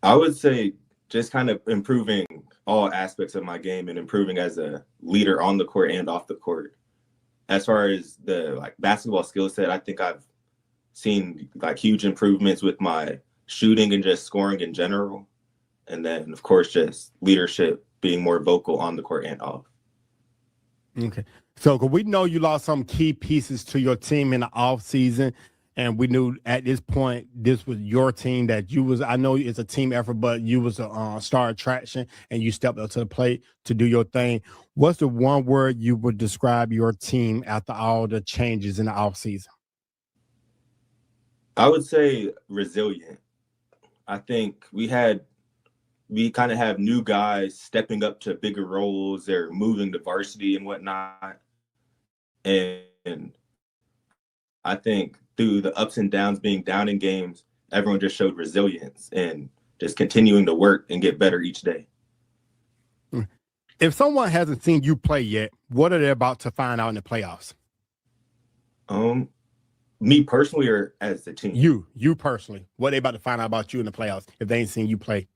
[SPEAKER 12] I would say just kind of improving all aspects of my game and improving as a leader on the court and off the court. As far as the basketball skill set, I think I've seen huge improvements with my shooting and just scoring in general. And then, of course, just leadership, being more vocal on the court and off.
[SPEAKER 2] Okay. So we know you lost some key pieces to your team in the off season, and we knew at this point this was your team that you was. I know it's a team effort, but you was a star attraction, and you stepped up to the plate to do your thing. What's the one word you would describe your team after all the changes in the off season?
[SPEAKER 12] I would say resilient. I think we had we kind of have new guys stepping up to bigger roles. They're moving to varsity and whatnot. And I think through the ups and downs, being down in games, everyone just showed resilience and just continuing to work and get better each day.
[SPEAKER 2] If someone hasn't seen you play yet, what are they about to find out in the playoffs?
[SPEAKER 12] Me personally, or as the team?
[SPEAKER 2] You personally. What are they about to find out about you in the playoffs if they ain't seen you play?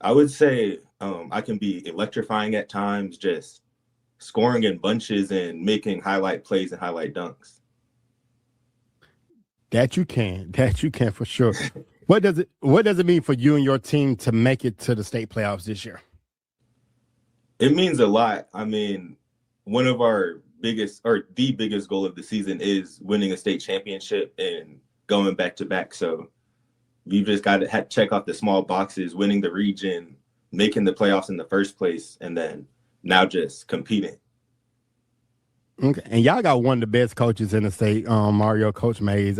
[SPEAKER 12] I would say I can be electrifying at times, just scoring in bunches and making highlight plays and highlight dunks.
[SPEAKER 2] That you can for sure. What does it mean for you and your team to make it to the state playoffs this year?
[SPEAKER 12] It means a lot. I mean, one of our biggest, or the biggest goal of the season is winning a state championship and going back to back. So we've just got to check off the small boxes, winning the region, making the playoffs in the first place, and then now just competing.
[SPEAKER 2] Okay, and y'all got one of the best coaches in the state, Mario, Coach Mays.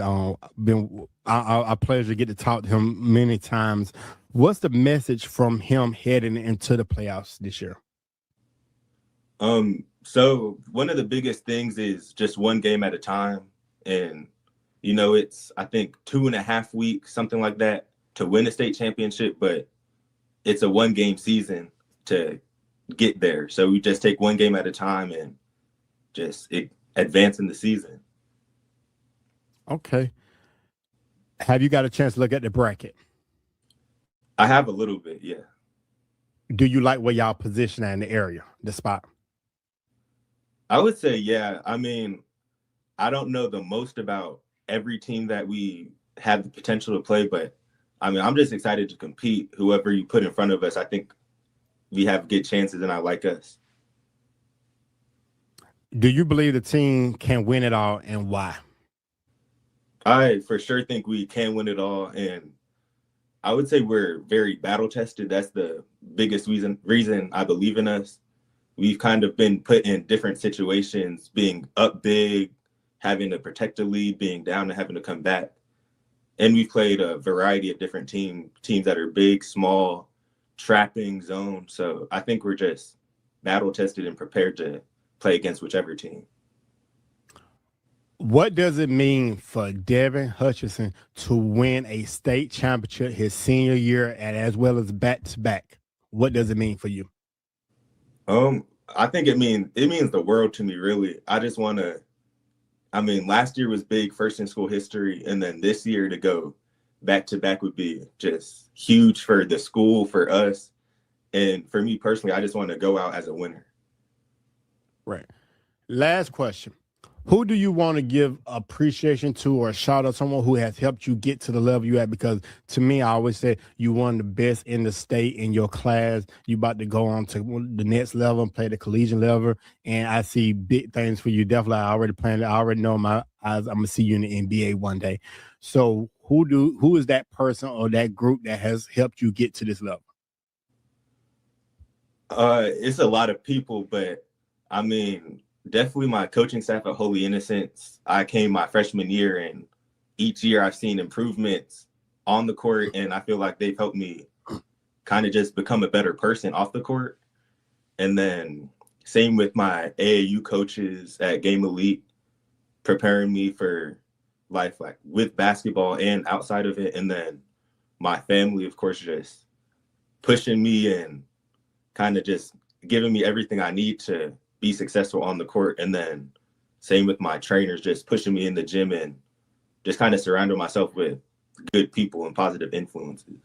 [SPEAKER 2] Been a pleasure to get to talk to him many times. What's the message from him heading into the playoffs this year?
[SPEAKER 12] So one of the biggest things is just one game at a time. And, you know, it's, I think, 2.5 weeks, something like that, to win a state championship, but it's a 1-game season to get there. So we just take one game at a time and just advance in the season.
[SPEAKER 2] Okay. Have you got a chance to look at the bracket?
[SPEAKER 12] I have a little bit, yeah.
[SPEAKER 2] Do you like where y'all position in the area, the spot?
[SPEAKER 12] I would say, yeah. I mean, I don't know the most about every team that we have the potential to play, but I mean, I'm just excited to compete. Whoever you put in front of us, I think we have good chances, and I like us.
[SPEAKER 2] Do you believe the team can win it all, and why?
[SPEAKER 12] I for sure think we can win it all, and I would say we're very battle tested. That's the biggest reason I believe in us. We've kind of been put in different situations, being up big, having to protect the lead, being down and having to come back. And we've played a variety of different teams that are big, small, trapping, zone. So I think we're just battle tested and prepared to play against whichever team.
[SPEAKER 2] What does it mean for Devin Hutchinson to win a state championship his senior year and as well as back-to-back? What does it mean for you?
[SPEAKER 12] I think it means the world to me, really. I just want to, I mean, last year was big, first in school history, and then this year to go back-to-back would be just huge for the school, for us, and for me personally, I just want to go out as a winner.
[SPEAKER 2] Right. Last question. Who do you want to give appreciation to or shout out someone who has helped you get to the level you at? Because to me, I always say you one of the best in the state in your class. You about to go on to the next level and play the collegiate level. And I see big things for you. Definitely, I already planned it. I already know my eyes. I'm gonna see you in the NBA one day. So who is that person or that group that has helped you get to this level?
[SPEAKER 12] It's a lot of people, but I mean, definitely my coaching staff at Holy Innocents. I came my freshman year, and each year I've seen improvements on the court, and I feel like they've helped me kind of just become a better person off the court. And then same with my AAU coaches at Game Elite, preparing me for life, like with basketball and outside of it. And then my family, of course, just pushing me and kind of just giving me everything I need to be successful on the court. And then same with my trainers, just pushing me in the gym and just kind of surrounding myself with good people and positive influences.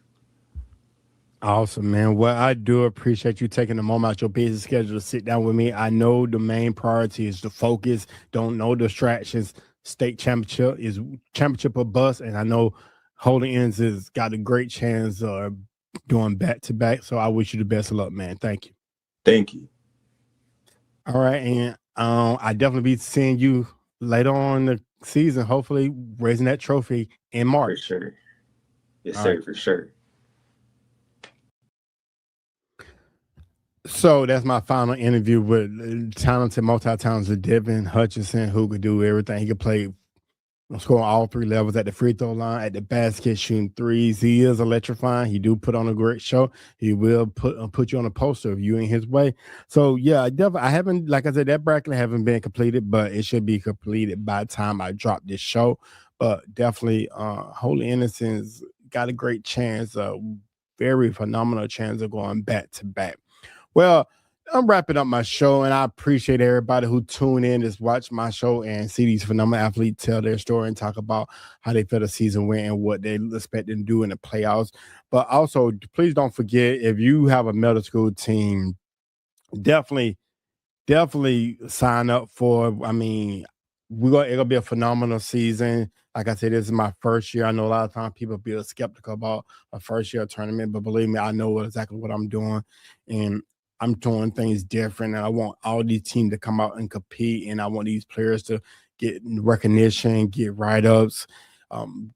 [SPEAKER 2] Awesome, man. Well, I do appreciate you taking the moment out your busy schedule to sit down with me. I know the main priority is the focus. Don't know distractions. State championship is championship or bust. And I know Holy Ends has got a great chance of doing back-to-back. So I wish you the best of luck, man. Thank you.
[SPEAKER 12] Thank you.
[SPEAKER 2] All right, and I definitely be seeing you later on in the season, hopefully raising that trophy in March.
[SPEAKER 12] For sure. Yes,
[SPEAKER 2] All
[SPEAKER 12] sir,
[SPEAKER 2] right.
[SPEAKER 12] for sure.
[SPEAKER 2] So that's my final interview with talented, multi-talented Devin Hutchinson, who could do everything. He could play scoring all 3 levels at the free throw line, at the basket, shooting threes. He is electrifying. He do put on a great show. He will put you on a poster if you in his way. So yeah, I haven't, like I said, that bracket haven't been completed, but it should be completed by the time I drop this show. But definitely, Holy Innocents got a great chance, a very phenomenal chance of going back to back. Well, I'm wrapping up my show, and I appreciate everybody who tune in to watch my show and see these phenomenal athletes tell their story and talk about how they feel the season went and what they expect them to do in the playoffs. But also, please don't forget, if you have a middle school team, definitely sign up for. I mean, it'll be a phenomenal season. Like I said, this is my first year. I know a lot of times people be skeptical about a first year tournament, but believe me, I know exactly what I'm doing, and I'm doing things different. And I want all these teams to come out and compete, and I want these players to get recognition, get write-ups,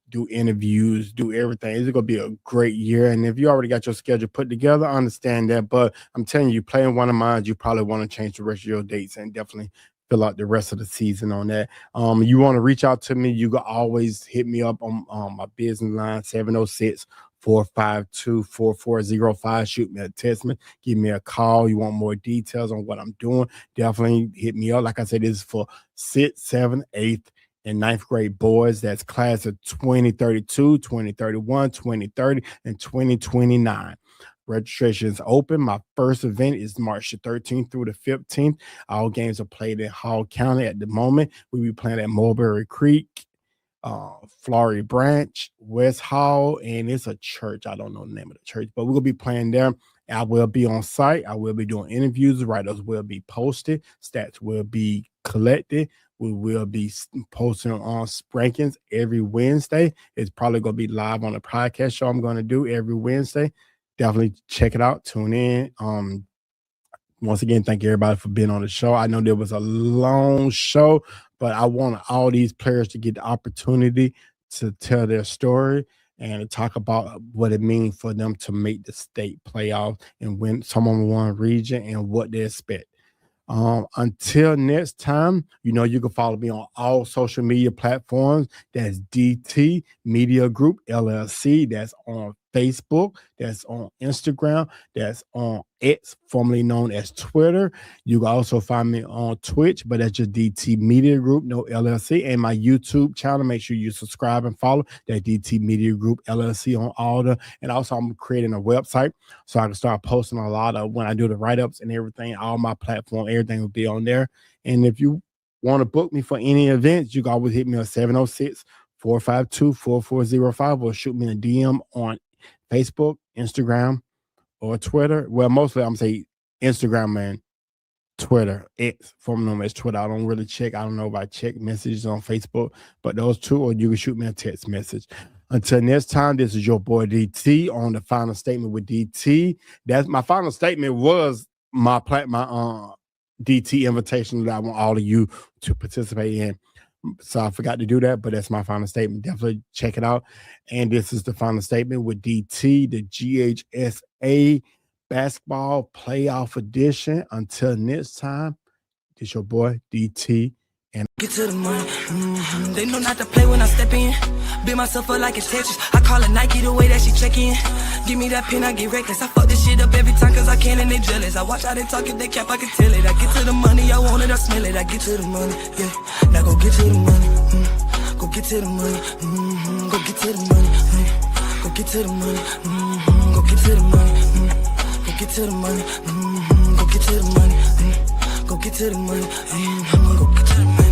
[SPEAKER 2] do interviews, do everything. It's going to be a great year. And if you already got your schedule put together, I understand that. But I'm telling you, playing one of mine, you probably want to change the rest of your dates and definitely fill out the rest of the season on that. You want to reach out to me, you can always hit me up on my business line, 706-452-4405. Shoot me a text, give me a call. You want more details on what I'm doing, definitely hit me up. Like I said, this is for 6th, 7th, 8th, and 9th grade boys. That's class of 2032, 2031, 2030, and 2029. Registration is open. My first event is March the 13th through the 15th. All games are played in Hall County at the moment. We'll be playing at Mulberry Creek, Flowery Branch, West Hall, and it's a church. I don't know the name of the church, but we're going to be playing there. I will be on site. I will be doing interviews. Writers will be posted. Stats will be collected. We will be posting on rankings every Wednesday. It's probably going to be live on a podcast show I'm going to do every Wednesday. Definitely check it out. Tune in. Once again, thank you everybody for being on the show. I know there was a long show, but I want all these players to get the opportunity to tell their story and to talk about what it means for them to make the state playoff and win some one region and what they expect. Until next time, you can follow me on all social media platforms. That's DT Media Group LLC. That's on Facebook. That's on Instagram. That's on X, formerly known as Twitter. You can also find me on Twitch, but that's just DT Media Group, no LLC. And my YouTube channel, make sure you subscribe and follow that DT Media Group LLC on all the. And also, I'm creating a website so I can start posting a lot of when I do the write-ups and everything. All my platform, everything will be on there. And if you want to book me for any events, you can always hit me on 706-452-4405 or shoot me a DM on Facebook, Instagram, or Twitter. Well, mostly I'm saying Instagram and Twitter. X, formerly known as Twitter. I don't really check. I don't know if I check messages on Facebook, but those two, or you can shoot me a text message. Until next time, this is your boy DT on the final statement with DT. That's my final statement was my DT invitation that I want all of you to participate in. So I forgot to do that, but that's my final statement. Definitely check it out. And this is the final statement with DT, the GHSA Basketball Playoff Edition. Until next time, it's your boy DT. And
[SPEAKER 1] get to the money. They know not to play when I step in. Build myself up like it's Tetris. I call it Nike the way that she check in. Give me that pin, I get reckless. I fuck this shit up every time cause I can and they jealous. I watch how they talk, if they cap, I can tell it. I get to the money, I want it, I smell it. I get to the money, yeah. Now go get to the money. Go get to the money. Go get to the money. Go get to the money. Go get to the money. Go get to the money. Go get to the money. Go get to the money. Go get to the money.